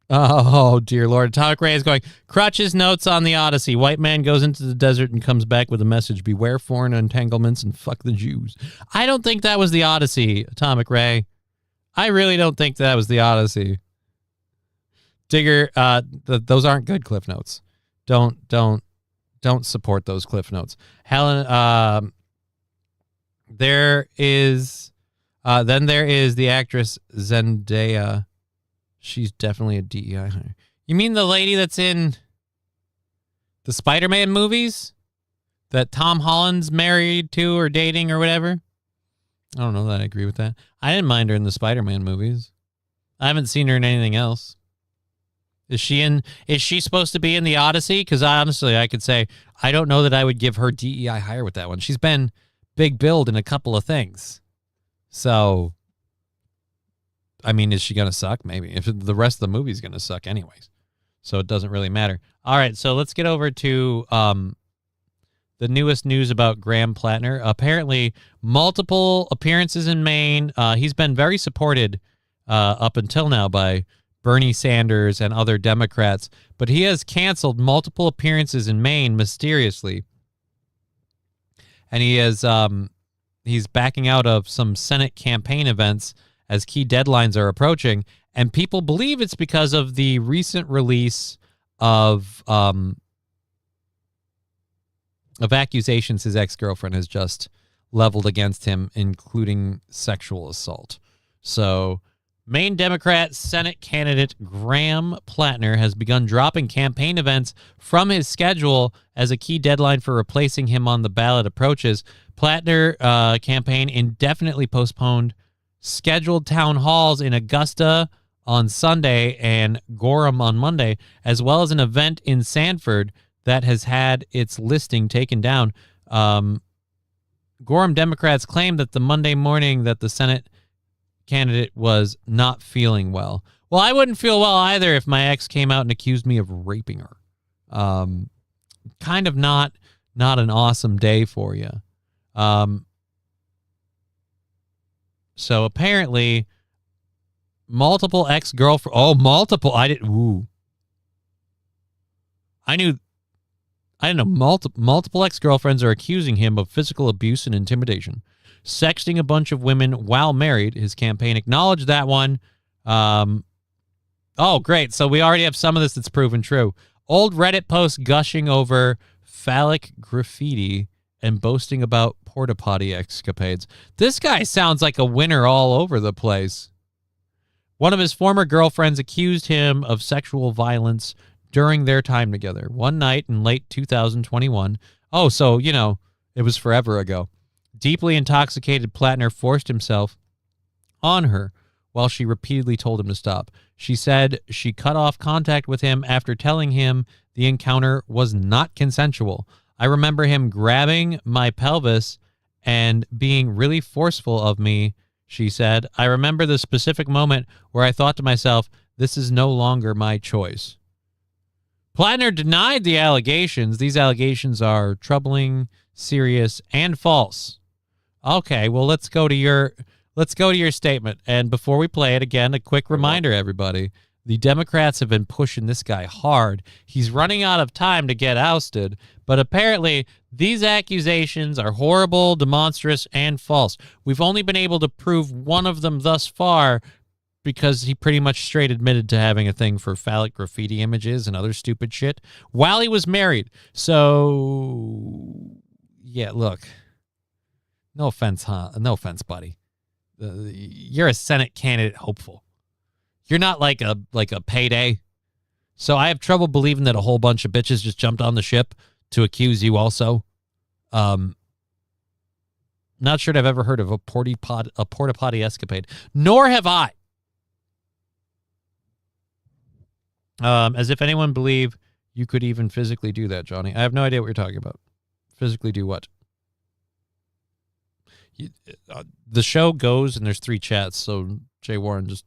Oh, dear Lord. Atomic Ray is going, Crutch's notes on the Odyssey. White man goes into the desert and comes back with a message. Beware foreign entanglements and fuck the Jews. I don't think that was the Odyssey, Atomic Ray. I really don't think that was the Odyssey. Digger, those aren't good Cliff Notes. Don't support those Cliff Notes. Helen, there is the actress Zendaya. She's definitely a DEI hire. You mean the lady that's in the Spider-Man movies that Tom Holland's married to or dating or whatever? I don't know that I agree with that. I didn't mind her in the Spider-Man movies. I haven't seen her in anything else. Is she supposed to be in the Odyssey? Because honestly, I could say, I don't know that I would give her DEI higher with that one. She's been big billed in a couple of things. So, I mean, is she going to suck? Maybe. If the rest of the movie's going to suck anyways. So it doesn't really matter. All right, so let's get over to the newest news about Graham Plattner. Apparently, multiple appearances in Maine. He's been very supported up until now by Bernie Sanders and other Democrats, but he has canceled multiple appearances in Maine mysteriously. And he has he's backing out of some Senate campaign events as key deadlines are approaching, and people believe it's because of the recent release of accusations his ex-girlfriend has just leveled against him, including sexual assault. So, Maine Democrat Senate candidate Graham Plattner has begun dropping campaign events from his schedule as a key deadline for replacing him on the ballot approaches. Plattner campaign indefinitely postponed scheduled town halls in Augusta on Sunday and Gorham on Monday, as well as an event in Sanford that has had its listing taken down. Gorham Democrats claim that the Monday morning that the Senate candidate was not feeling well. Well, I wouldn't feel well either if my ex came out and accused me of raping her. Kind of not an awesome day for you. So apparently, multiple ex-girlfriends. Oh, multiple. I didn't know multiple ex-girlfriends are accusing him of physical abuse and intimidation. Sexting a bunch of women while married. His campaign acknowledged that one. Oh, great. So we already have some of this that's proven true. Old Reddit posts gushing over phallic graffiti and boasting about porta potty escapades. This guy sounds like a winner all over the place. One of his former girlfriends accused him of sexual violence during their time together. One night in late 2021. Oh, so, it was forever ago. Deeply intoxicated, Plattner forced himself on her while she repeatedly told him to stop. She said she cut off contact with him after telling him the encounter was not consensual. I remember him grabbing my pelvis and being really forceful of me, she said. I remember the specific moment where I thought to myself, this is no longer my choice. Plattner denied the allegations. These allegations are troubling, serious, and false. Okay, well, let's go to your statement. And before we play it, again, a quick reminder, everybody. The Democrats have been pushing this guy hard. He's running out of time to get ousted, but apparently these accusations are horrible, demonstrous, and false. We've only been able to prove one of them thus far because he pretty much straight admitted to having a thing for phallic graffiti images and other stupid shit while he was married. So, yeah, look. No offense, huh? No offense, buddy. You're a Senate candidate hopeful. You're not like a Payday. So I have trouble believing that a whole bunch of bitches just jumped on the ship to accuse you also. Not sure that I've ever heard of a porta potty escapade. Nor have I. As if anyone believed you could even physically do that, Johnny. I have no idea what you're talking about. Physically do what? The show goes and there's 3 chats, so Jay Warren, just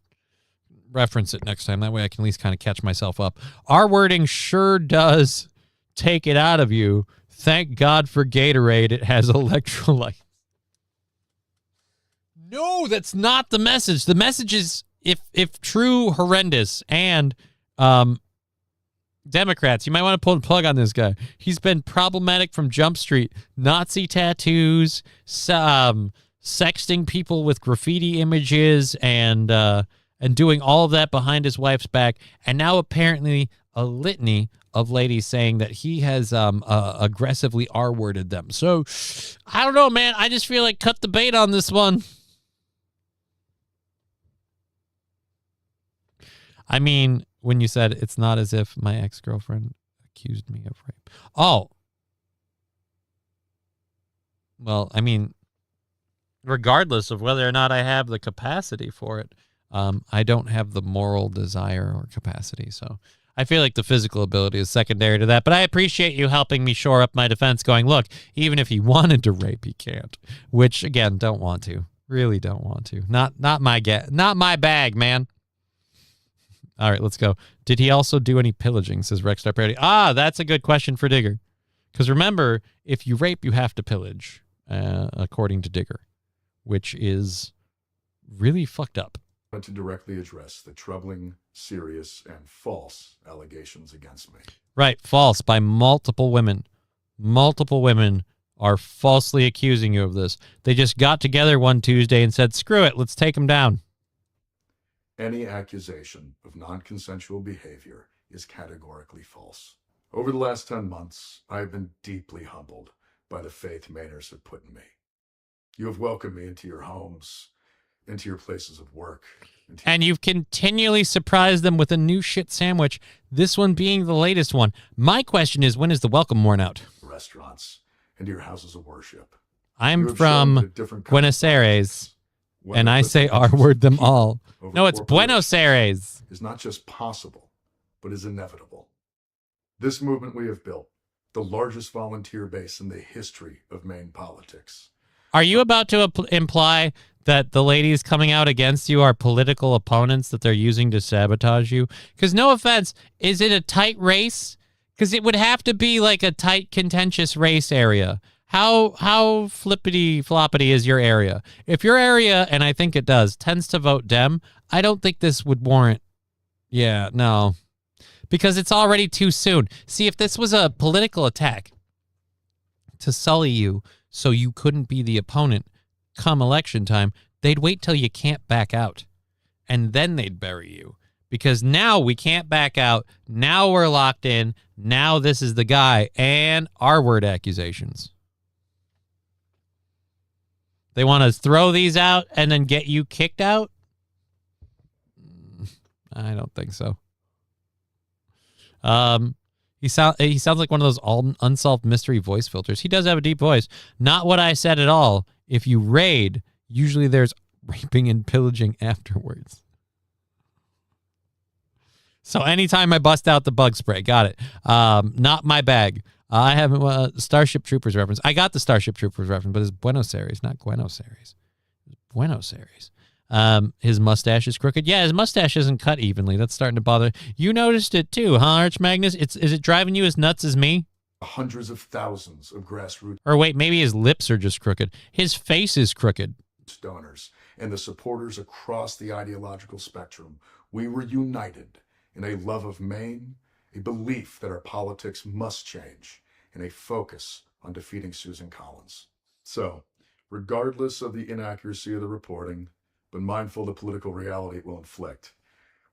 reference it next time. That way I can at least kind of catch myself up. Our wording sure does take it out of you. Thank God for Gatorade. It has electrolytes. No, that's not the message. The message is, if true, horrendous, and Democrats, you might want to pull the plug on this guy. He's been problematic from Jump Street. Nazi tattoos, sexting people with graffiti images, and doing all of that behind his wife's back. And now apparently a litany of ladies saying that he has aggressively R-worded them. So, I don't know, man. I just feel like cut the bait on this one. I mean, when you said it's not as if my ex-girlfriend accused me of rape. Oh. Well, I mean, regardless of whether or not I have the capacity for it, I don't have the moral desire or capacity. So I feel like the physical ability is secondary to that. But I appreciate you helping me shore up my defense, going, look, even if he wanted to rape, he can't. Which, again, don't want to. Really don't want to. Not my bag, man. All right, let's go. Did he also do any pillaging, says Rexstar Parody. That's a good question for Digger. Because remember, if you rape, you have to pillage, according to Digger, which is really fucked up. To directly address the troubling, serious, and false allegations against me. Right, false by multiple women. Multiple women are falsely accusing you of this. They just got together one Tuesday and said, screw it, let's take them down. Any accusation of non-consensual behavior is categorically false. Over the last 10 months, I have been deeply humbled by the faith Mainers have put in me. You have welcomed me into your homes, into your places of work. And you've continually surprised them with a new shit sandwich, this one being the latest one. My question is, when is the welcome worn out? Restaurants and your houses of worship. I'm from Buenos Aires, and I say R-word them all. No, it's Buenos Aires. Is not just possible, but is inevitable. This movement we have built, the largest volunteer base in the history of Maine politics. Are you about to imply that the ladies coming out against you are political opponents that they're using to sabotage you? Because no offense, is it a tight race? Because it would have to be like a tight, contentious race area. How flippity floppity is your area? If your area, and I think it does, tends to vote Dem, I don't think this would warrant. Yeah, no. Because it's already too soon. See, if this was a political attack to sully you so you couldn't be the opponent come election time, they'd wait till you can't back out. And then they'd bury you. Because now we can't back out. Now we're locked in. Now this is the guy. And R-word accusations. They want to throw these out and then get you kicked out? I don't think so. He sounds like one of those unsolved mystery voice filters. He does have a deep voice. Not what I said at all. If you raid, usually there's raping and pillaging afterwards. So anytime I bust out the bug spray, got it. Not my bag. I have Starship Troopers reference. I got the Starship Troopers reference, but it's Buenos Aires, not Buenos Aires. It's Buenos Aires. His mustache is crooked. Yeah, his mustache isn't cut evenly. That's starting to bother. You noticed it too, huh, Arch Magnus? Is it driving you as nuts as me? Hundreds of thousands of grassroots. Or wait, maybe his lips are just crooked. His face is crooked. Donors and the supporters across the ideological spectrum, we were united in a love of Maine, a belief that our politics must change, and a focus on defeating Susan Collins. So, regardless of the inaccuracy of the reporting, but mindful of the political reality it will inflict,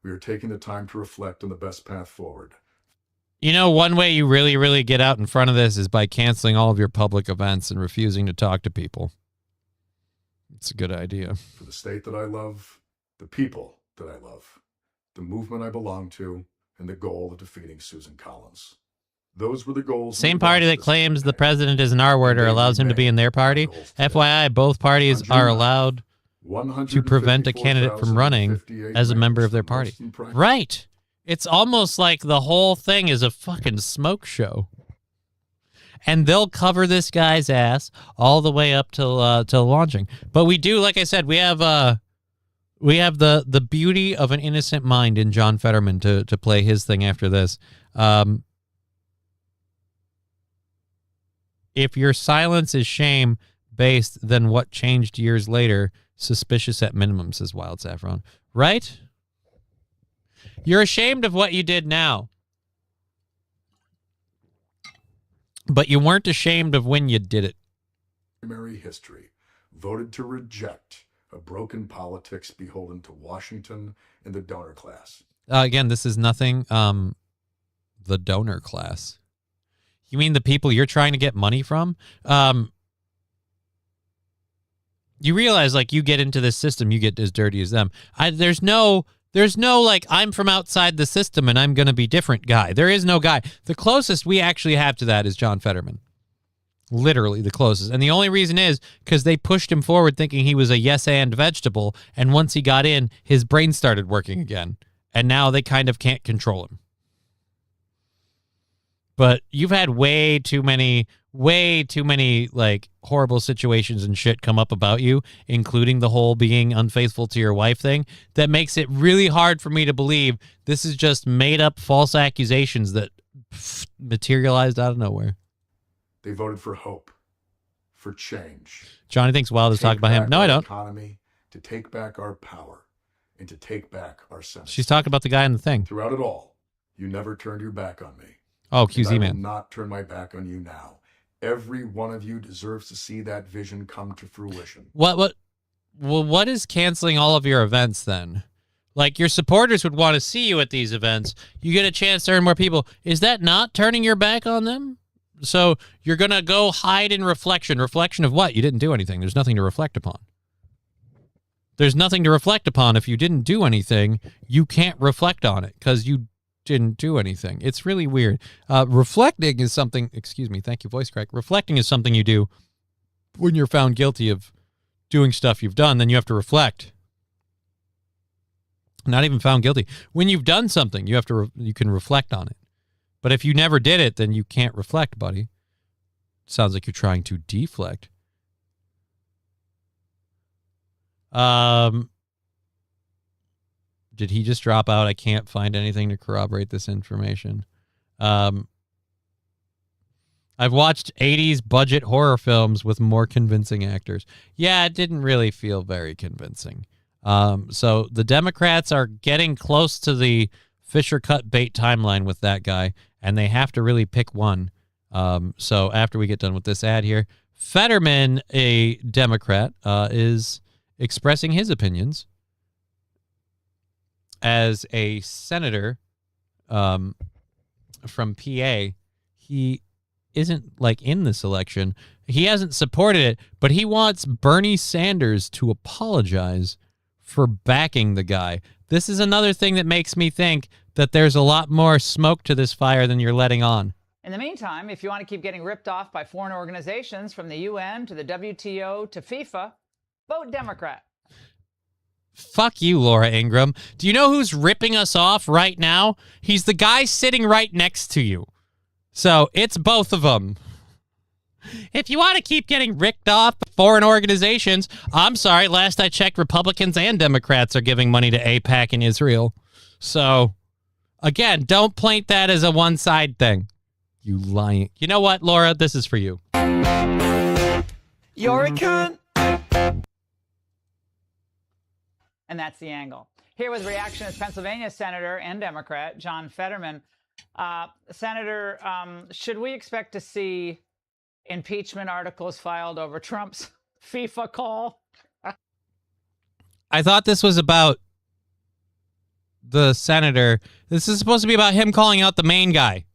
we are taking the time to reflect on the best path forward. You know, one way you really, really get out in front of this is by canceling all of your public events and refusing to talk to people. It's a good idea. For the state that I love, the people that I love, the movement I belong to, and the goal of defeating Susan Collins. Those were the goals. Same party that claims the president is an R-word or allows him to be in their party. FYI, both parties are allowed to prevent a candidate from running as a member of their party. Right. It's almost like the whole thing is a fucking smoke show. And they'll cover this guy's ass all the way up till launching. But we do, like I said, we have the beauty of an innocent mind in John Fetterman to play his thing after this. If your silence is shame-based, then what changed years later? Suspicious at minimum, says Wild Saffron. Right? You're ashamed of what you did now. But you weren't ashamed of when you did it. Primary history voted to reject a broken politics beholden to Washington and the donor class. Again, this is nothing. The donor class. You mean the people you're trying to get money from? You realize, like, you get into this system, you get as dirty as them. There's no like, I'm from outside the system and I'm going to be different guy. There is no guy. The closest we actually have to that is John Fetterman. Literally the closest. And the only reason is because they pushed him forward thinking he was a yes and vegetable. And once he got in, his brain started working again. And now they kind of can't control him. But you've had way too many like horrible situations and shit come up about you, including the whole being unfaithful to your wife thing, that makes it really hard for me to believe this is just made up false accusations that materialized out of nowhere. They voted for hope, for change. Johnny thinks Wild is talking about him. No, I don't. Economy, to take back our power, and to take back our Senate. She's talking about the guy in the thing. Throughout it all, you never turned your back on me. Oh, QZ and I man. will not turn my back on you now. Every one of you deserves to see that vision come to fruition. What is canceling all of your events then? Like, your supporters would want to see you at these events. You get a chance to earn more people. Is that not turning your back on them? So you're going to go hide in reflection. Reflection of what? You didn't do anything. There's nothing to reflect upon. There's nothing to reflect upon. If you didn't do anything, you can't reflect on it because you didn't do anything. It's really weird. Reflecting is something, excuse me, thank you, voice crack. Reflecting is something you do when you're found guilty of doing stuff you've done, then you have to reflect. Not even found guilty. When you've done something, you have to you can reflect on it. But if you never did it, then you can't reflect, buddy. Sounds like you're trying to deflect. Did he just drop out? I can't find anything to corroborate this information. I've watched 80s budget horror films with more convincing actors. Yeah, it didn't really feel very convincing. So the Democrats are getting close to the Fisher cut bait timeline with that guy, and they have to really pick one. So after we get done with this ad here, Fetterman, a Democrat, is expressing his opinions as a senator from PA. He isn't like in this election. He hasn't supported it, but he wants Bernie Sanders to apologize for backing the guy. This is another thing that makes me think that there's a lot more smoke to this fire than you're letting on. In the meantime, if you want to keep getting ripped off by foreign organizations, from the UN to the WTO to FIFA, vote Democrat. Fuck you, Laura Ingraham. Do you know who's ripping us off right now? He's the guy sitting right next to you. So it's both of them. If you want to keep getting ripped off by foreign organizations, I'm sorry, last I checked, Republicans and Democrats are giving money to AIPAC in Israel. So, again, don't paint that as a one-side thing. You lying. You know what, Laura? This is for you. You're a cunt. And that's the angle. Here with reaction is Pennsylvania Senator and Democrat John Fetterman. Senator, should we expect to see impeachment articles filed over Trump's FIFA call? I thought this was about the senator. This is supposed to be about him calling out the main guy.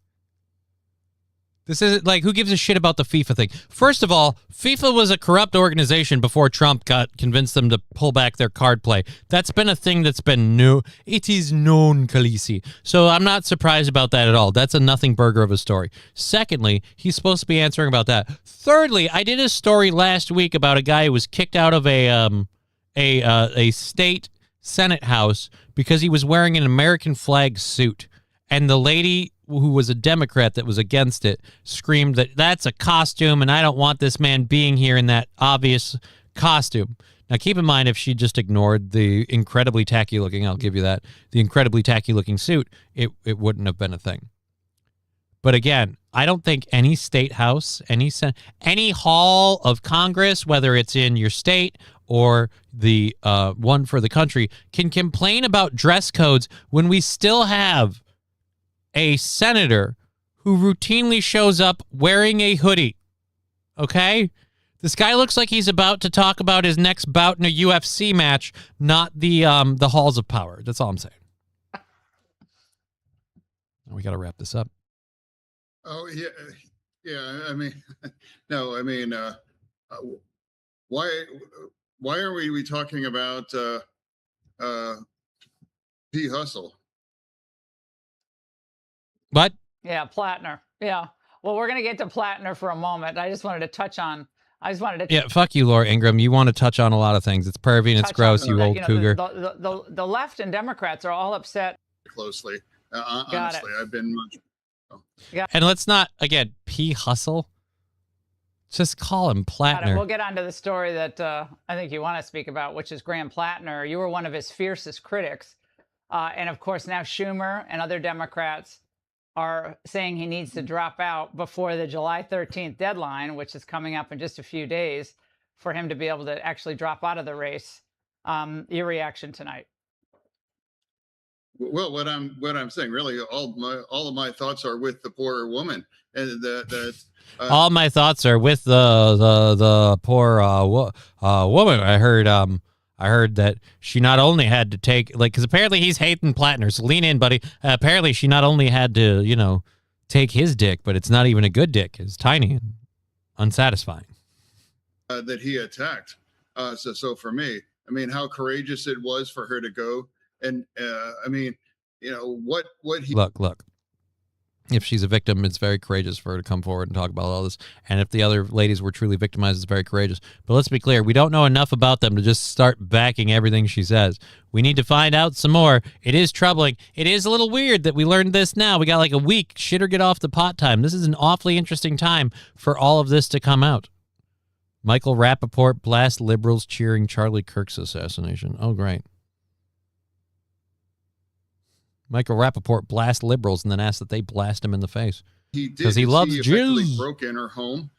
This isn't like, who gives a shit about the FIFA thing? First of all, FIFA was a corrupt organization before Trump convinced them to pull back their card play. That's been a thing that's been new. It is known, Khaleesi. So I'm not surprised about that at all. That's a nothing burger of a story. Secondly, he's supposed to be answering about that. Thirdly, I did a story last week about a guy who was kicked out of a state Senate house because he was wearing an American flag suit. And the lady who was a Democrat that was against it screamed that that's a costume and I don't want this man being here in that obvious costume. Now, keep in mind, if she just ignored the incredibly tacky looking, I'll give you that, the incredibly tacky looking suit, it wouldn't have been a thing. But again, I don't think any state house, any hall of Congress, whether it's in your state or the one for the country, can complain about dress codes when we still have a senator who routinely shows up wearing a hoodie. Okay? This guy looks like he's about to talk about his next bout in a UFC match, not the halls of power. That's all I'm saying. We got to wrap this up. Oh, yeah. Yeah, I mean, no, I mean, why are we talking about P. Hustle? What? Yeah, Plattner. Yeah. Well, we're going to get to Plattner for a moment. I just wanted to touch on. Yeah, fuck you, Laura Ingraham. You want to touch on a lot of things. It's pervy and it's gross, you old cougar. The left and Democrats are all upset. Closely. Honestly, I've been much. Yeah. And let's not, again, P. Hustle. Just call him Plattner. We'll get on to the story that I think you want to speak about, which is Graham Plattner. You were one of his fiercest critics. And, of course, now Schumer and other Democrats are saying he needs to drop out before the July 13th deadline, which is coming up in just a few days, for him to be able to actually drop out of the race. Your reaction tonight? Well, what I'm saying, really, all of my thoughts are with the poor woman, and all my thoughts are with the poor woman. I heard that she not only had to take, like, because apparently he's hating Plattner, so lean in, buddy. Apparently she not only had to, take his dick, but it's not even a good dick. It's tiny and unsatisfying. That he attacked. So for me, I mean, how courageous it was for her to go. And I mean, what he... Look. If she's a victim, it's very courageous for her to come forward and talk about all this. And if the other ladies were truly victimized, it's very courageous. But let's be clear, we don't know enough about them to just start backing everything she says. We need to find out some more. It is troubling. It is a little weird that we learned this now. We got like a week. Shit or get off the pot time. This is an awfully interesting time for all of this to come out. Michael Rappaport blasts liberals cheering Charlie Kirk's assassination. Oh, great. Michael Rappaport blasts liberals and then asks that they blast him in the face. He did, because he loves Jews. Broke in her home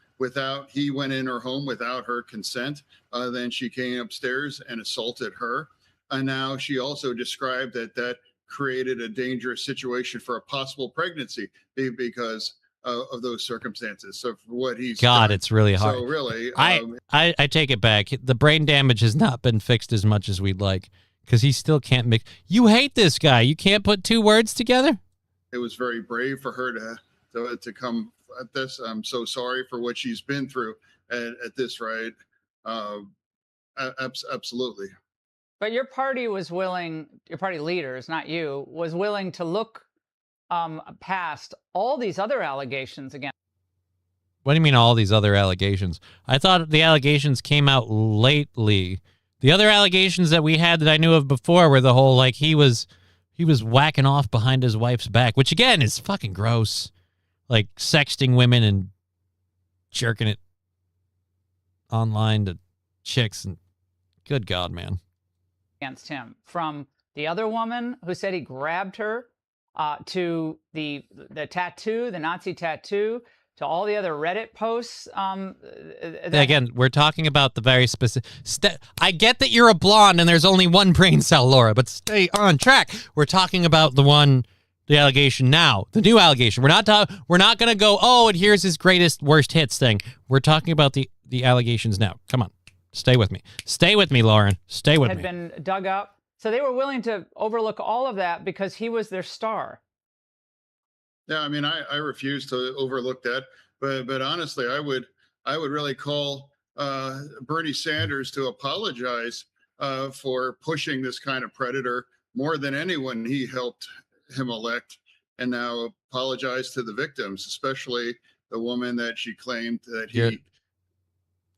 he went in her home without her consent. Then she came upstairs and assaulted her. And now she also described that created a dangerous situation for a possible pregnancy because of those circumstances. So for what he's done, it's really hard. So really, I take it back. The brain damage has not been fixed as much as we'd like. Because he still can't mix. You hate this guy. You can't put two words together? It was very brave for her to come at this. I'm so sorry for what she's been through at this, right? Absolutely. But your party was willing, your party leaders, not you, was willing to look past all these other allegations again. What do you mean all these other allegations? I thought the allegations came out lately. The other allegations that we had that I knew of before were the whole, like, he was whacking off behind his wife's back, which, again, is fucking gross. Like, sexting women and jerking it online to chicks. And good God, man. Against him. From the other woman who said he grabbed her to the tattoo, the Nazi tattoo, to all the other Reddit posts. Again, we're talking about the very specific... I get that you're a blonde and there's only one brain cell, Laura, but stay on track. We're talking about the allegation now, the new allegation. We're not going to go, oh, and here's his greatest, worst hits thing. We're talking about the allegations now. Come on. Stay with me. Stay with me, Lauren. Stay with me. Had been dug up. So they were willing to overlook all of that because he was their star. Yeah, I mean, I refuse to overlook that, but honestly, I would really call Bernie Sanders to apologize for pushing this kind of predator more than anyone he helped him elect, and now apologize to the victims, especially the woman that she claimed that he.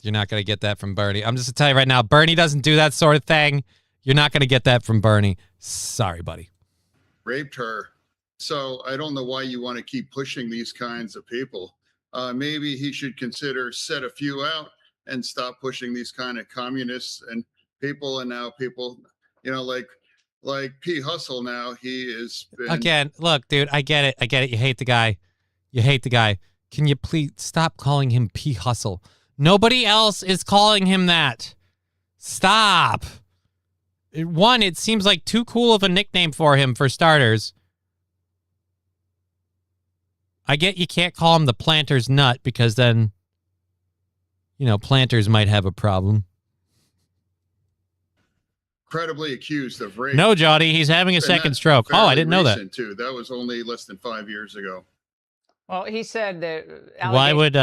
You're not going to get that from Bernie. I'm just going to tell you right now, Bernie doesn't do that sort of thing. You're not going to get that from Bernie. Sorry, buddy. Raped her. So I don't know why you want to keep pushing these kinds of people. Maybe he should consider set a few out and stop pushing these kind of communists and people. And now people, you know, like P. Hustle now, he is. Again, look, dude, I get it. I get it. You hate the guy. You hate the guy. Can you please stop calling him P. Hustle? Nobody else is calling him that. Stop. One, it seems like too cool of a nickname for him, for starters. I get you can't call him the planter's nut because then, you know, planters might have a problem. Credibly accused of rape. No, Jody, he's having a second stroke. Oh, I didn't know that. Too. That was only less than 5 years ago. Well, he said that. Why would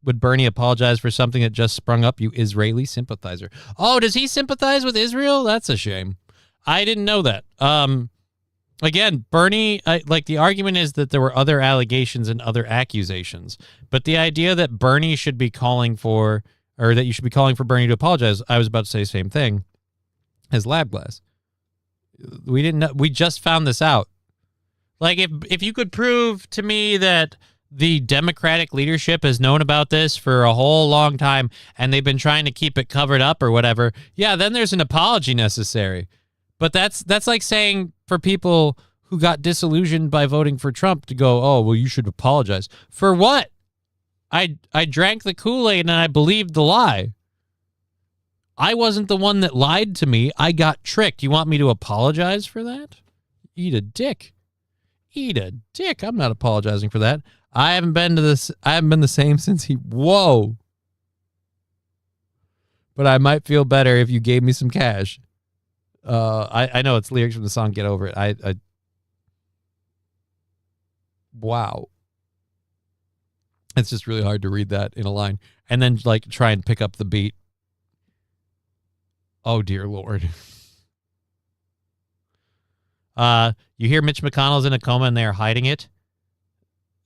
would Bernie apologize for something that just sprung up? You Israeli sympathizer. Oh, does he sympathize with Israel? That's a shame. I didn't know that. Again, Bernie, like the argument is that there were other allegations and other accusations, but the idea that Bernie should be calling for, or that you should be calling for Bernie to apologize, I was about to say the same thing as Labglass. We didn't know. We just found this out. Like, if you could prove to me that the Democratic leadership has known about this for a whole long time and they've been trying to keep it covered up or whatever, yeah, then there's an apology necessary. But that's like saying for people who got disillusioned by voting for Trump to go, oh, well, you should apologize. For what? I drank the Kool-Aid and I believed the lie. I wasn't the one that lied to me. I got tricked. You want me to apologize for that? Eat a dick. Eat a dick. I'm not apologizing for that. I haven't been the same since whoa. But I might feel better if you gave me some cash. I know it's lyrics from the song Get Over It. I wow. It's just really hard to read that in a line and then like try and pick up the beat. Oh dear Lord. You hear Mitch McConnell's in a coma and they're hiding it.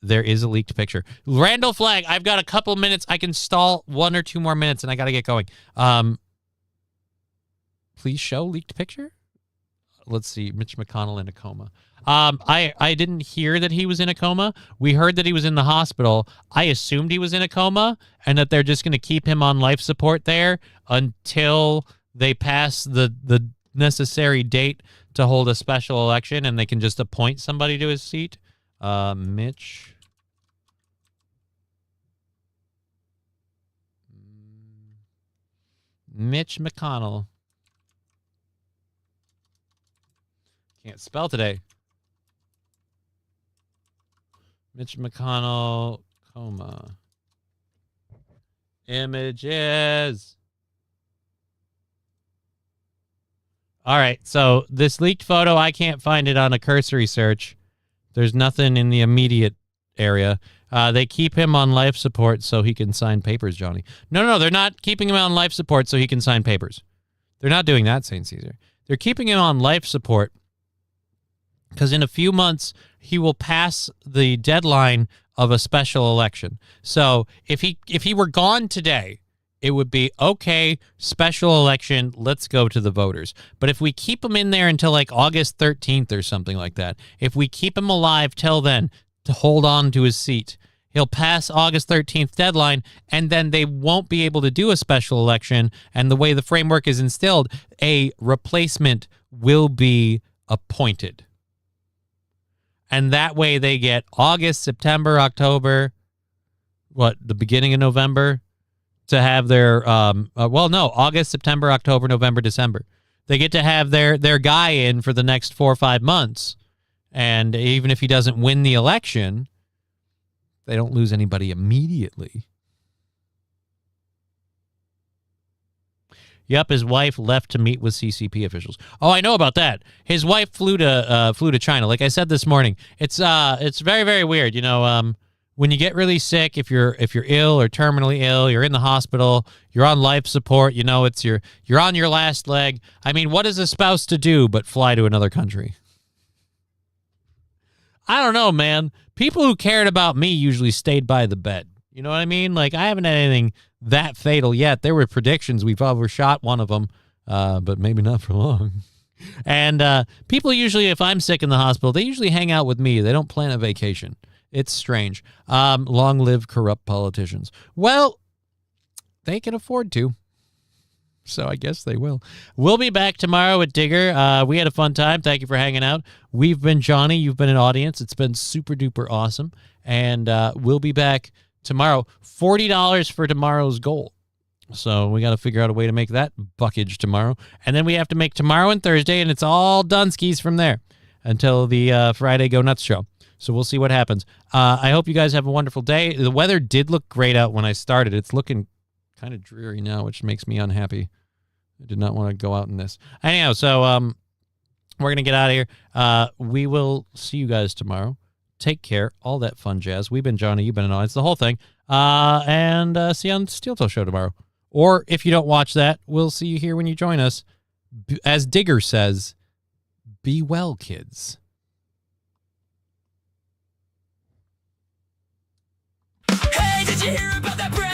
There is a leaked picture. Randall Flagg, I've got a couple minutes. I can stall 1 or 2 more minutes and I got to get going. Please show leaked picture. Let's see. Mitch McConnell in a coma. I didn't hear that he was in a coma. We heard that he was in the hospital. I assumed he was in a coma and that they're just going to keep him on life support there until they pass the necessary date to hold a special election and they can just appoint somebody to his seat. Mitch McConnell. Can't spell today. Mitch McConnell, coma. Images. All right, so this leaked photo, I can't find it on a cursory search. There's nothing in the immediate area. They keep him on life support so he can sign papers, Johnny. No, they're not keeping him on life support so he can sign papers. They're not doing that, St. Caesar. They're keeping him on life support because in a few months, he will pass the deadline of a special election. So if he were gone today, it would be, okay, special election, let's go to the voters. But if we keep him in there until like August 13th or something like that, if we keep him alive till then to hold on to his seat, he'll pass August 13th deadline, and then they won't be able to do a special election. And the way the framework is instilled, a replacement will be appointed. And that way they get August, September, October, the beginning of November, to have their, August, September, October, November, December. They get to have their guy in for the next 4 or 5 months. And even if he doesn't win the election, they don't lose anybody immediately. Yup, his wife left to meet with CCP officials. Oh, I know about that. His wife flew to China. Like I said this morning, it's very, very weird. You know, when you get really sick, if you're ill or terminally ill, you're in the hospital, you're on life support. You know, you're on your last leg. I mean, what is a spouse to do but fly to another country? I don't know, man. People who cared about me usually stayed by the bed. You know what I mean? Like, I haven't had anything that fatal yet. There were predictions. We've overshot one of them, but maybe not for long. And people usually, if I'm sick in the hospital, they usually hang out with me. They don't plan a vacation. It's strange. Long live corrupt politicians. Well, they can afford to. So I guess they will. We'll be back tomorrow at Digger. We had a fun time. Thank you for hanging out. We've been Johnny. You've been an audience. It's been super duper awesome. And we'll be back tomorrow. $40 for tomorrow's goal. So we got to figure out a way to make that buckage tomorrow. And then we have to make tomorrow and Thursday, and it's all done skis from there until the Friday Go Nuts show. So we'll see what happens. I hope you guys have a wonderful day. The weather did look great out when I started. It's looking kind of dreary now, which makes me unhappy. I did not want to go out in this. Anyhow, so we're going to get out of here. We will see you guys tomorrow. Take care. All that fun jazz. We've been Johnny. You've been an audience. The whole thing. And see you on Steel Toe Show tomorrow. Or if you don't watch that, we'll see you here when you join us. As Digger says, be well, kids. Hey, did you hear about that?